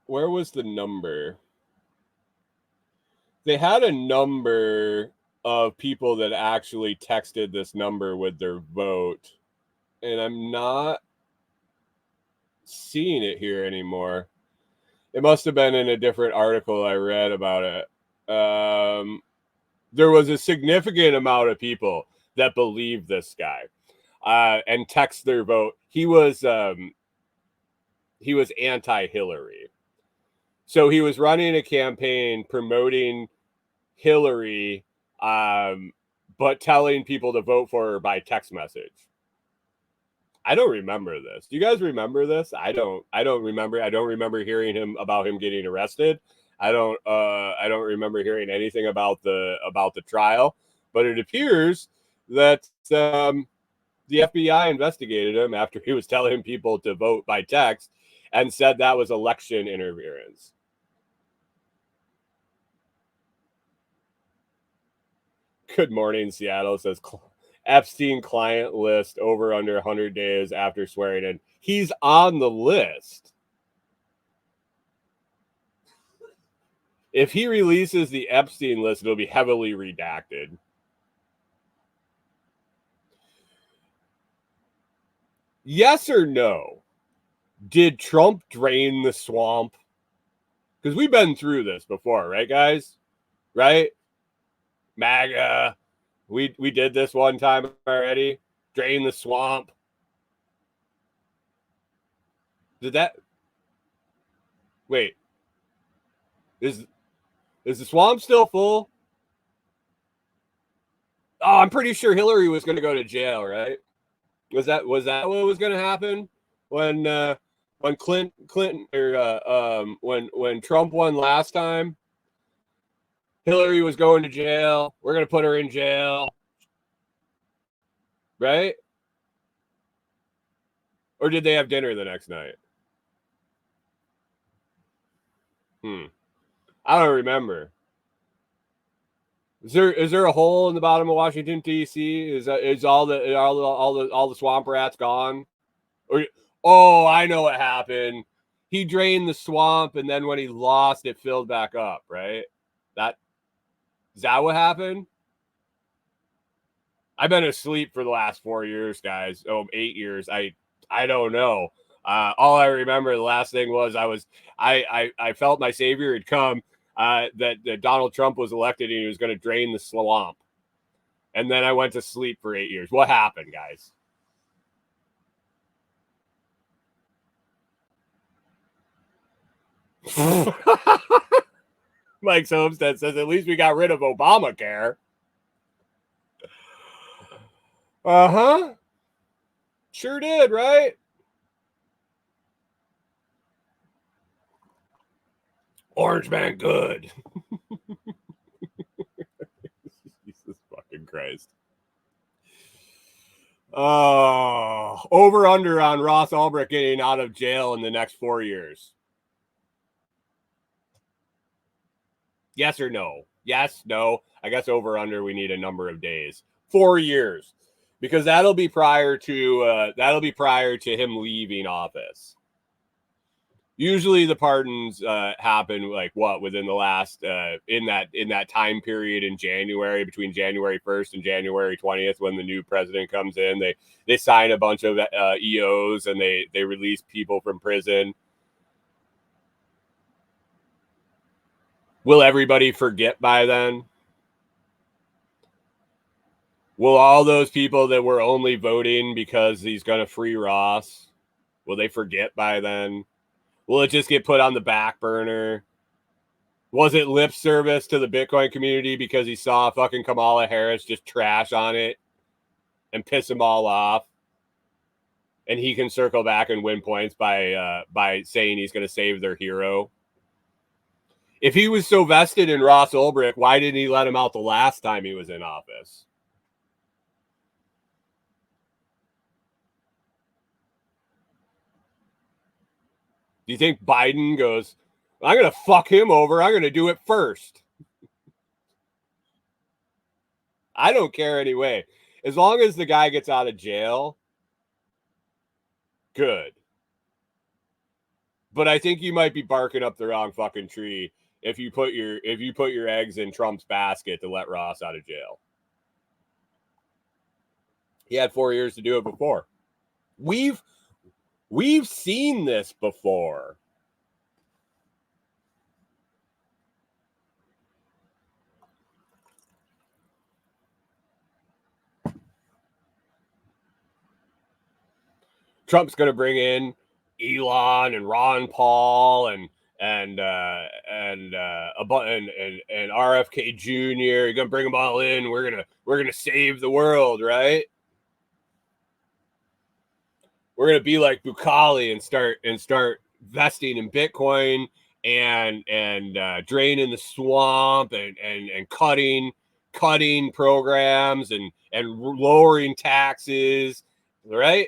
where was the number? They had a number of people that actually texted this number with their vote, and I'm not seeing it here anymore. It must have been in a different article I read about it. There was a significant amount of people that believed this guy and text their vote. He was anti-Hillary. So he was running a campaign promoting Hillary, but telling people to vote for her by text message. I don't remember this. Do you guys remember this? I don't remember. I don't remember hearing about him getting arrested. I don't remember hearing anything about the trial. But it appears that the FBI investigated him after he was telling people to vote by text and said that was election interference. Good morning, Seattle, says Epstein client list over under 100 days after swearing in. He's on the list. If he releases the Epstein list, it'll be heavily redacted. Yes or no? Did Trump drain the swamp? Because we've been through this before, right, guys? Right? MAGA. We did this one time already. Drain the swamp. Did that? Wait. Is the swamp still full? Oh, I'm pretty sure Hillary was going to go to jail, right? Was that what was going to happen when Clinton or when Trump won last time? Hillary was going to jail. We're going to put her in jail. Right? Or did they have dinner the next night? I don't remember. Is there a hole in the bottom of Washington D.C.? Is all the swamp rats gone? Or I know what happened. He drained the swamp, and then when he lost, it filled back up. Right? Is that what happened? I've been asleep for the last 4 years, guys. 8 years. I don't know. All I remember, the last thing was I felt my savior had come. That Donald Trump was elected and he was going to drain the swamp. And then I went to sleep for 8 years. What happened, guys? Mike Homestead says, at least we got rid of Obamacare. Uh-huh. Sure did, right? Orange man good. Jesus fucking Christ. Over under on Ross Ulbricht getting out of jail in the next 4 years. Yes or no? Yes, no. I guess over under we need a number of days. 4 years. Because that'll be prior to him leaving office. Usually the pardons happen within the last in that time period in January, between January 1st and January 20th, when the new president comes in. They sign a bunch of EOs and they release people from prison. Will everybody forget by then? Will all those people that were only voting because he's going to free Ross, will they forget by then? Will it just get put on the back burner? Was it lip service to the Bitcoin community because he saw fucking Kamala Harris just trash on it and piss them all off? And he can circle back and win points by saying he's going to save their hero. If he was so vested in Ross Ulbricht, why didn't he let him out the last time he was in office? Do you think Biden goes, I'm going to fuck him over. I'm going to do it first. I don't care anyway. As long as the guy gets out of jail, good. But I think you might be barking up the wrong fucking tree if you put your eggs in Trump's basket to let Ross out of jail. He had 4 years to do it before. We've seen this before. Trump's going to bring in Elon and Ron Paul and RFK Jr. You're going to bring them all in. We're going to save the world, right? We're going to be like Bukali and start investing in Bitcoin and draining the swamp and cutting programs and lowering taxes, right?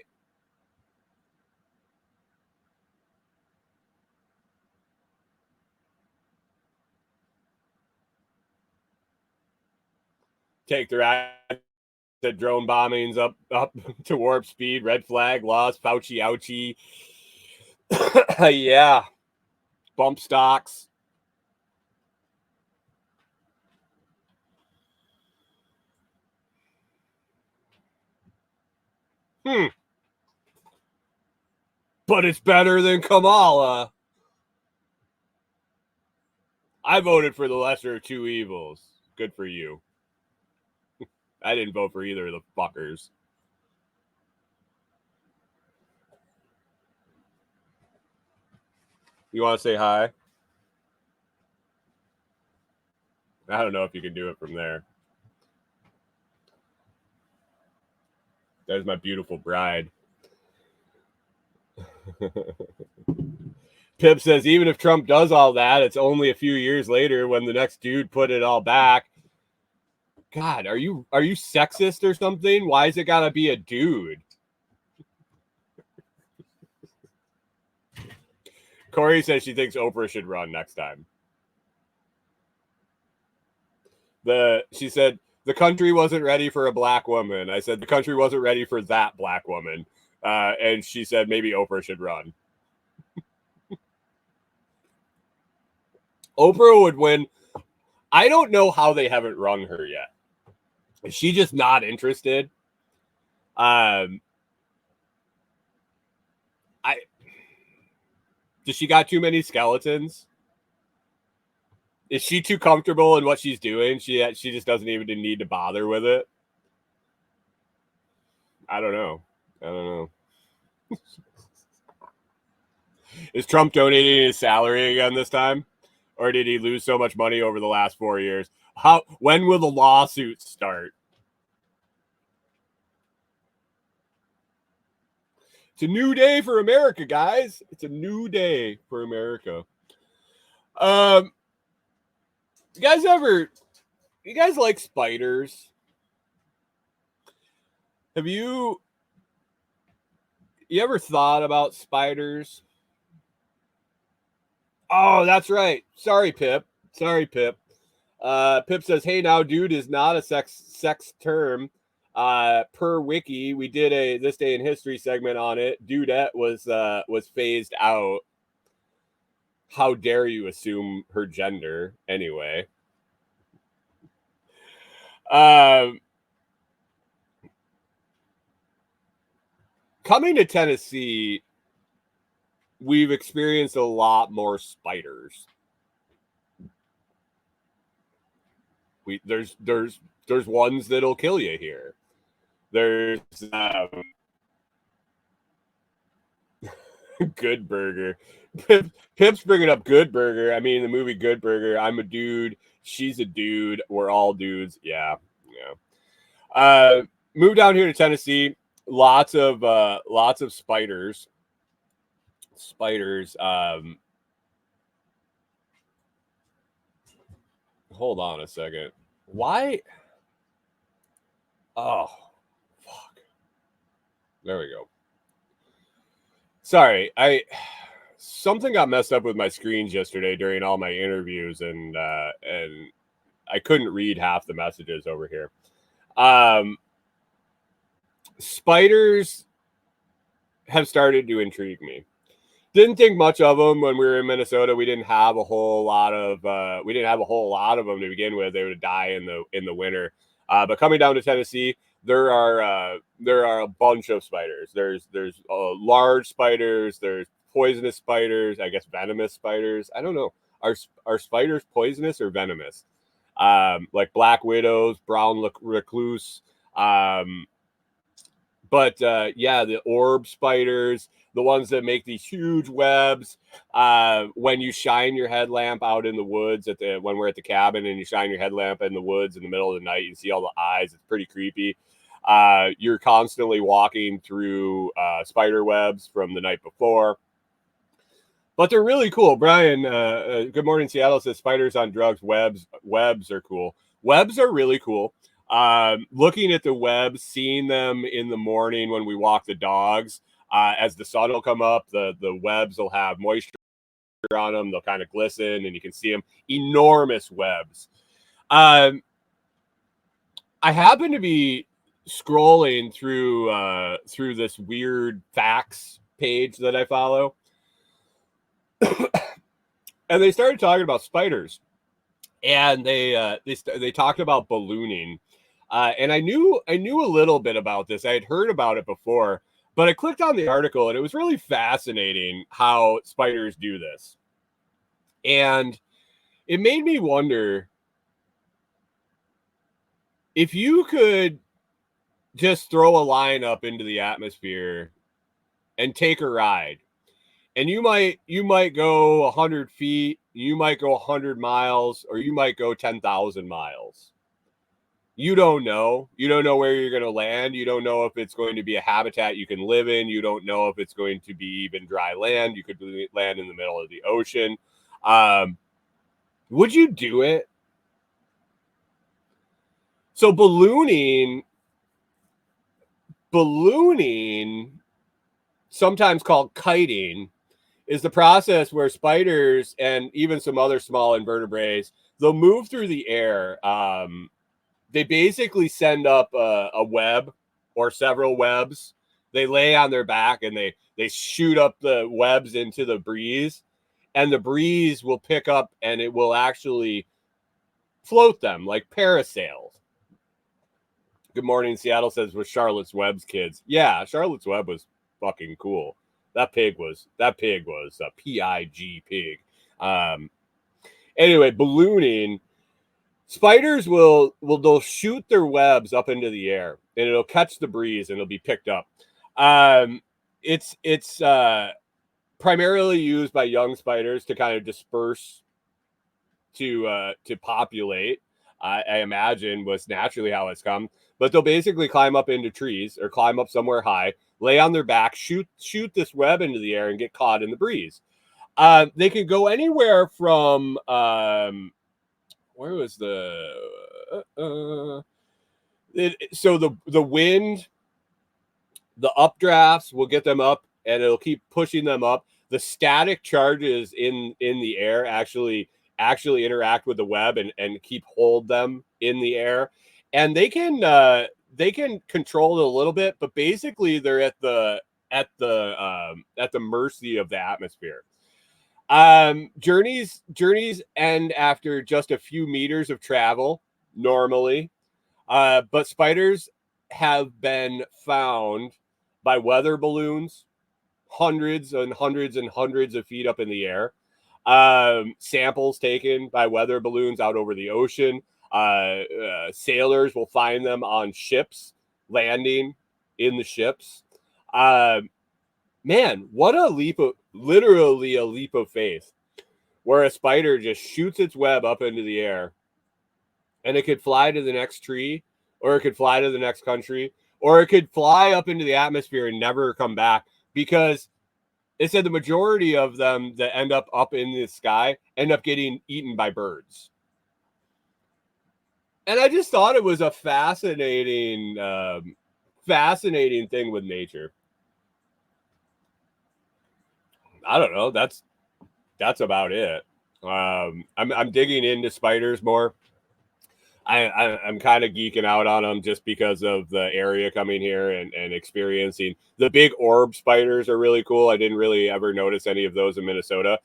Take the drone bombings up to warp speed, red flag, lost, Fauci ouchie. Yeah. Bump stocks. But it's better than Kamala. I voted for the lesser of two evils. Good for you. I didn't vote for either of the fuckers. You want to say hi? I don't know if you can do it from there. There's my beautiful bride. Pip says, even if Trump does all that, it's only a few years later when the next dude put it all back. God, are you sexist or something? Why is it gotta be a dude? Kori says she thinks Oprah should run next time. She said the country wasn't ready for a black woman. I said the country wasn't ready for that black woman. And she said maybe Oprah should run. Oprah would win. I don't know how they haven't run her yet. Is she just not interested? Does she got too many skeletons? Is she too comfortable in what she's doing? She just doesn't even need to bother with it. I don't know. Is Trump donating his salary again this time? Or did he lose so much money over the last 4 years? When will the lawsuits start? It's a new day for America, guys. It's a new day for America. You guys like spiders? Have you ever thought about spiders? Oh, that's right. Sorry, Pip. Pip says, hey, now dude is not a sex term. Per wiki, we did a This Day in History segment on it. Dudette was phased out. How dare you assume her gender? Anyway. Coming to Tennessee, we've experienced a lot more spiders. There's ones that'll kill you here. There's Good Burger. Pip's bringing up Good Burger. I mean, the movie Good Burger. I'm a dude. She's a dude. We're all dudes. Yeah. Moved down here to Tennessee. Lots of spiders. hold on a second. Why? Oh, fuck. There we go. Sorry, something got messed up with my screens yesterday during all my interviews, and I couldn't read half the messages over here. Spiders have started to intrigue me. Didn't think much of them when we were in Minnesota. We didn't have a whole lot of them to begin with. They would die in the winter. But coming down to Tennessee, there are a bunch of spiders. There's large spiders. There's poisonous spiders. I guess venomous spiders. I don't know. Are spiders poisonous or venomous? Like black widows, brown recluse. But the orb spiders, the ones that make these huge webs. When you shine your headlamp out in the woods when we're at the cabin and you shine your headlamp in the woods in the middle of the night, you see all the eyes. It's pretty creepy. You're constantly walking through spider webs from the night before. But they're really cool. Brian, Good Morning Seattle says spiders on drugs. Webs are cool. Webs are really cool. Looking at the webs, seeing them in the morning when we walk the dogs, as the sun will come up, the webs will have moisture on them. They'll kind of glisten and you can see them. Enormous webs. I happen to be scrolling through this weird facts page that I follow. And they started talking about spiders, and they talked about ballooning. And I knew a little bit about this. I had heard about it before, but I clicked on the article and it was really fascinating how spiders do this. And it made me wonder if you could just throw a line up into the atmosphere and take a ride. And you might go 100 feet, you might go 100 miles, or you might go 10,000 miles. You don't know. You don't know where you're going to land. You don't know if it's going to be a habitat you can live in. You don't know if it's going to be even dry land. You could land in the middle of the ocean. Would you do it? So ballooning, sometimes called kiting, is the process where spiders and even some other small invertebrates, they'll move through the air. They basically send up a web or several webs. They lay on their back and they shoot up the webs into the breeze, and the breeze will pick up and it will actually float them like parasails. Good Morning Seattle says with Charlotte's Web's kids. Yeah, Charlotte's Web was fucking cool. That pig was a pig pig. Anyway, ballooning. Spiders they'll shoot their webs up into the air and it'll catch the breeze and it'll be picked up. It's primarily used by young spiders to kind of disperse to populate. I imagine was naturally how it's come. But they'll basically climb up into trees or climb up somewhere high, lay on their back, shoot this web into the air and get caught in the breeze. They can go anywhere from where was so the wind, the updrafts will get them up and it'll keep pushing them up. The static charges in the air actually interact with the web and hold them in the air. And they can control it a little bit, but basically they're at the mercy of the atmosphere. Journeys end after just a few meters of travel normally, but spiders have been found by weather balloons hundreds and hundreds and hundreds of feet up in the air. Samples taken by weather balloons out over the ocean. Sailors will find them on ships, landing in the ships. Man, what literally a leap of faith, where a spider just shoots its web up into the air and it could fly to the next tree, or it could fly to the next country, or it could fly up into the atmosphere and never come back, because it said the majority of them that end up in the sky end up getting eaten by birds. And I just thought it was a fascinating thing with nature. I don't know. That's about it. I'm digging into spiders more. I'm kind of geeking out on them just because of the area coming here and experiencing the big orb spiders are really cool. I didn't really ever notice any of those in Minnesota.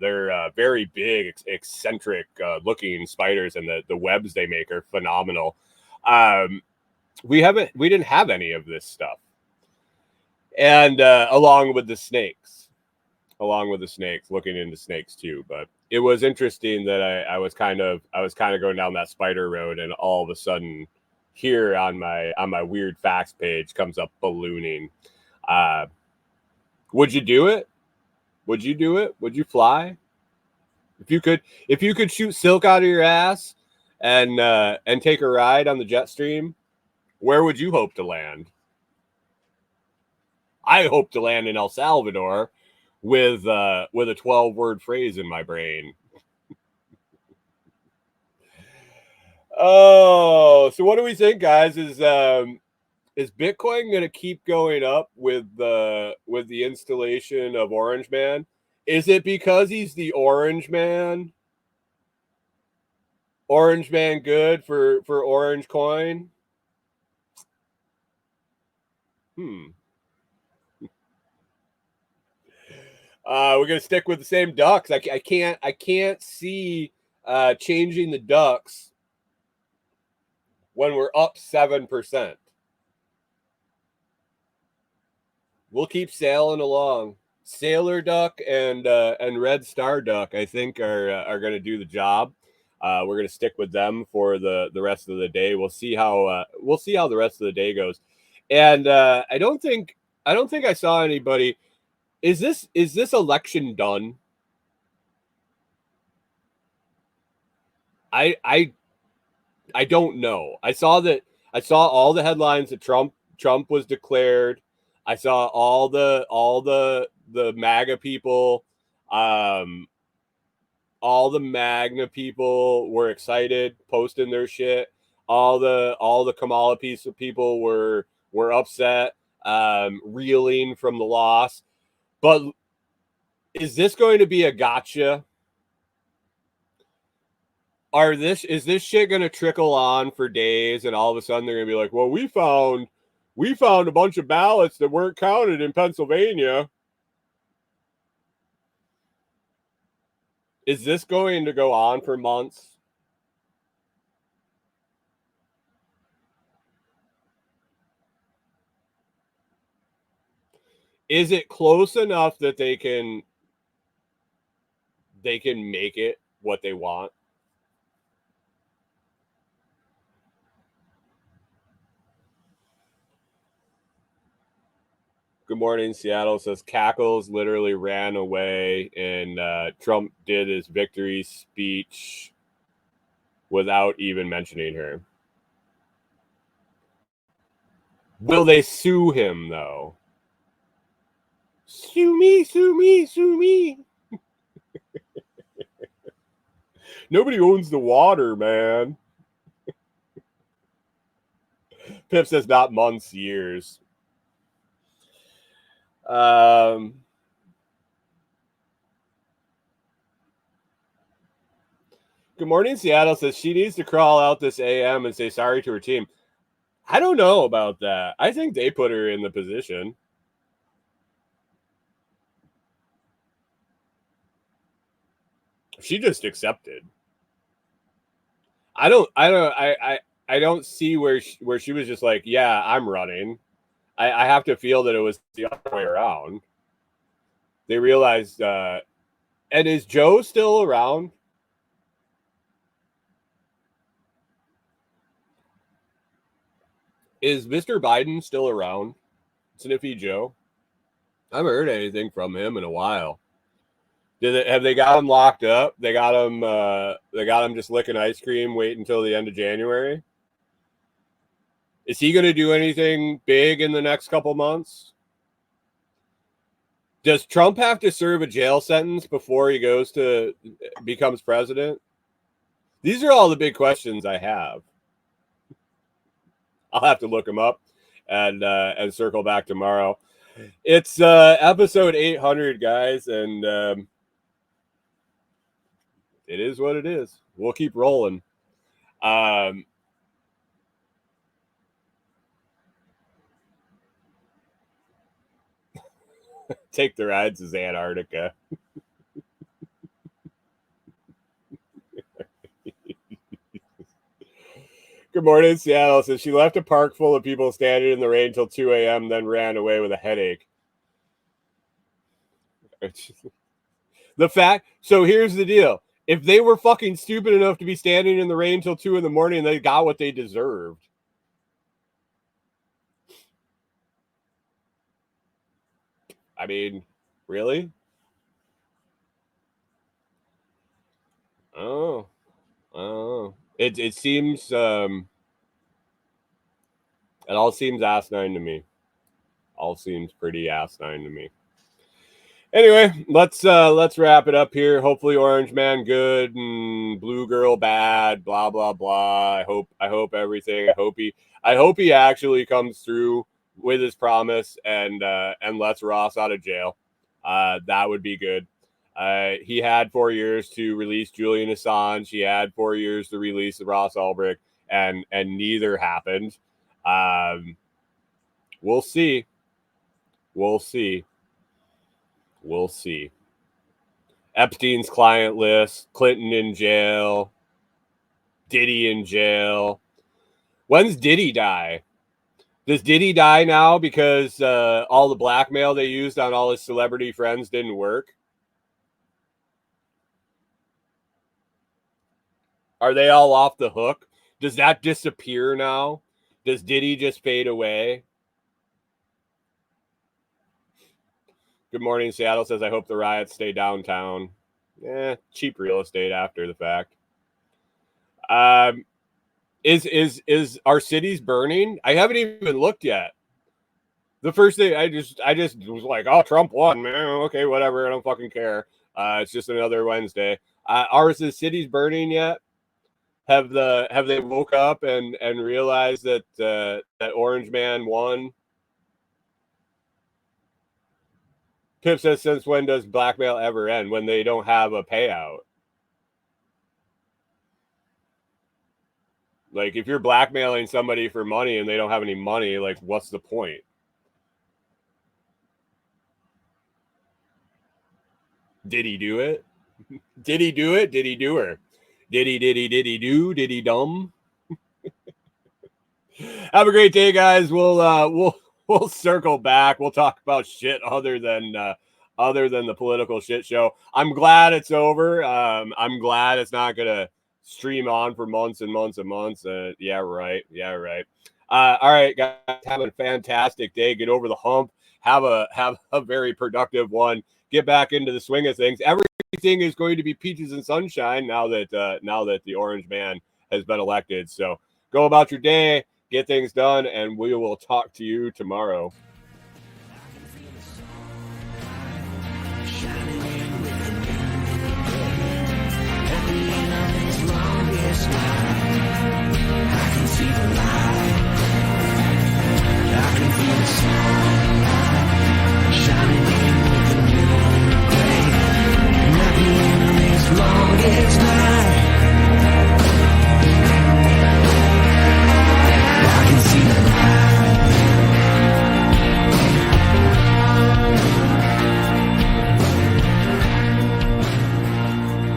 They're very big, eccentric looking spiders, and the webs they make are phenomenal. We didn't have any of this stuff, and along with the snakes, looking into snakes too. But it was interesting that I was kind of going down that spider road, and all of a sudden, here on my weird facts page comes up ballooning. Would you do it? Would you do it? Would you fly? If you could shoot silk out of your ass and take a ride on the jet stream, where would you hope to land? I hope to land in El Salvador with a 12-word phrase in my brain. Oh, so what do we think, guys? Is Bitcoin going to keep going up with the installation of Orange Man? Is it because he's the Orange Man? Orange Man good for Orange Coin? We're gonna stick with the same ducks. I can't see changing the ducks when we're up 7%. We'll keep sailing along. Sailor duck and red star duck, I think, are going to do the job. We're going to stick with them for the rest of the day. We'll see how the rest of the day goes. And I don't think I saw anybody. Is this election done? I don't know. I saw all the headlines that Trump was declared. I saw all the MAGA people, all the Magna people were excited, posting their shit. All the Kamala people were upset, reeling from the loss. But is this going to be a gotcha? Is this shit going to trickle on for days, and all of a sudden they're going to be like, well, we found a bunch of ballots that weren't counted in Pennsylvania. Is this going to go on for months? Is it close enough that they can make it what they want? Good morning, Seattle says Cackles literally ran away, and Trump did his victory speech without even mentioning her. Will they sue him, though? Sue me, sue me, sue me. Nobody owns the water, man. Pip says not months, years. Good morning, Seattle says she needs to crawl out this AM and say sorry to her team. I don't know about that. I think they put her in the position. She just accepted. I don't see where she was just like, yeah, I'm running. I have to feel that it was the other way around. They realized, and is Joe still around? Is Mr. Biden still around? Sniffy Joe? I haven't heard anything from him in a while. Have they got him locked up? They got him just licking ice cream, wait until the end of January? Is he going to do anything big in the next couple months? Does Trump have to serve a jail sentence before he becomes president? These are all the big questions I have. I'll have to look them up and circle back tomorrow. It's episode 800, guys, and it is what it is. We'll keep rolling. Take the rides is Antarctica. Good morning, Seattle. Says she left a park full of people standing in the rain till 2 a.m., then ran away with a headache. The fact, so here's the deal. If they were fucking stupid enough to be standing in the rain till 2 in the morning, they got what they deserved. I mean, really? Oh. It seems it all seems asinine to me. All seems pretty asinine to me. Anyway, let's wrap it up here. Hopefully Orange Man good and Blue Girl bad, blah blah blah. I hope everything. I hope he actually comes through with his promise and lets Ross out of jail. That would be good. He had 4 years to release Julian Assange. He had 4 years to release Ross Ulbricht, and neither happened. We'll see. We'll see. We'll see. Epstein's client list, Clinton in jail, Diddy in jail. When's Diddy die? Does Diddy die now because all the blackmail they used on all his celebrity friends didn't work? Are they all off the hook? Does that disappear now? Does Diddy just fade away? Good morning, Seattle says, I hope the riots stay downtown. Cheap real estate after the fact. Is our cities burning? I haven't even looked yet. The first thing I just was like, oh, Trump won, man. Okay, whatever. I don't fucking care. It's just another Wednesday. Are the cities burning yet? Have they woke up and realized that that Orange Man won? Pip says, since when does blackmail ever end? When they don't have a payout. Like, if you're blackmailing somebody for money and they don't have any money, like, what's the point? Did he do it? Did he do it? Did he do her? Did he do? Did he dumb? Have a great day, guys. We'll circle back. We'll talk about shit other than the political shit show. I'm glad it's over. I'm glad it's not gonna stream on for months and months and months. Yeah, right. All right, guys. Have a fantastic day. Get over the hump. Have a very productive one. Get back into the swing of things. Everything is going to be peaches and sunshine now that the Orange Man has been elected. So go about your day, get things done, and we will talk to you tomorrow.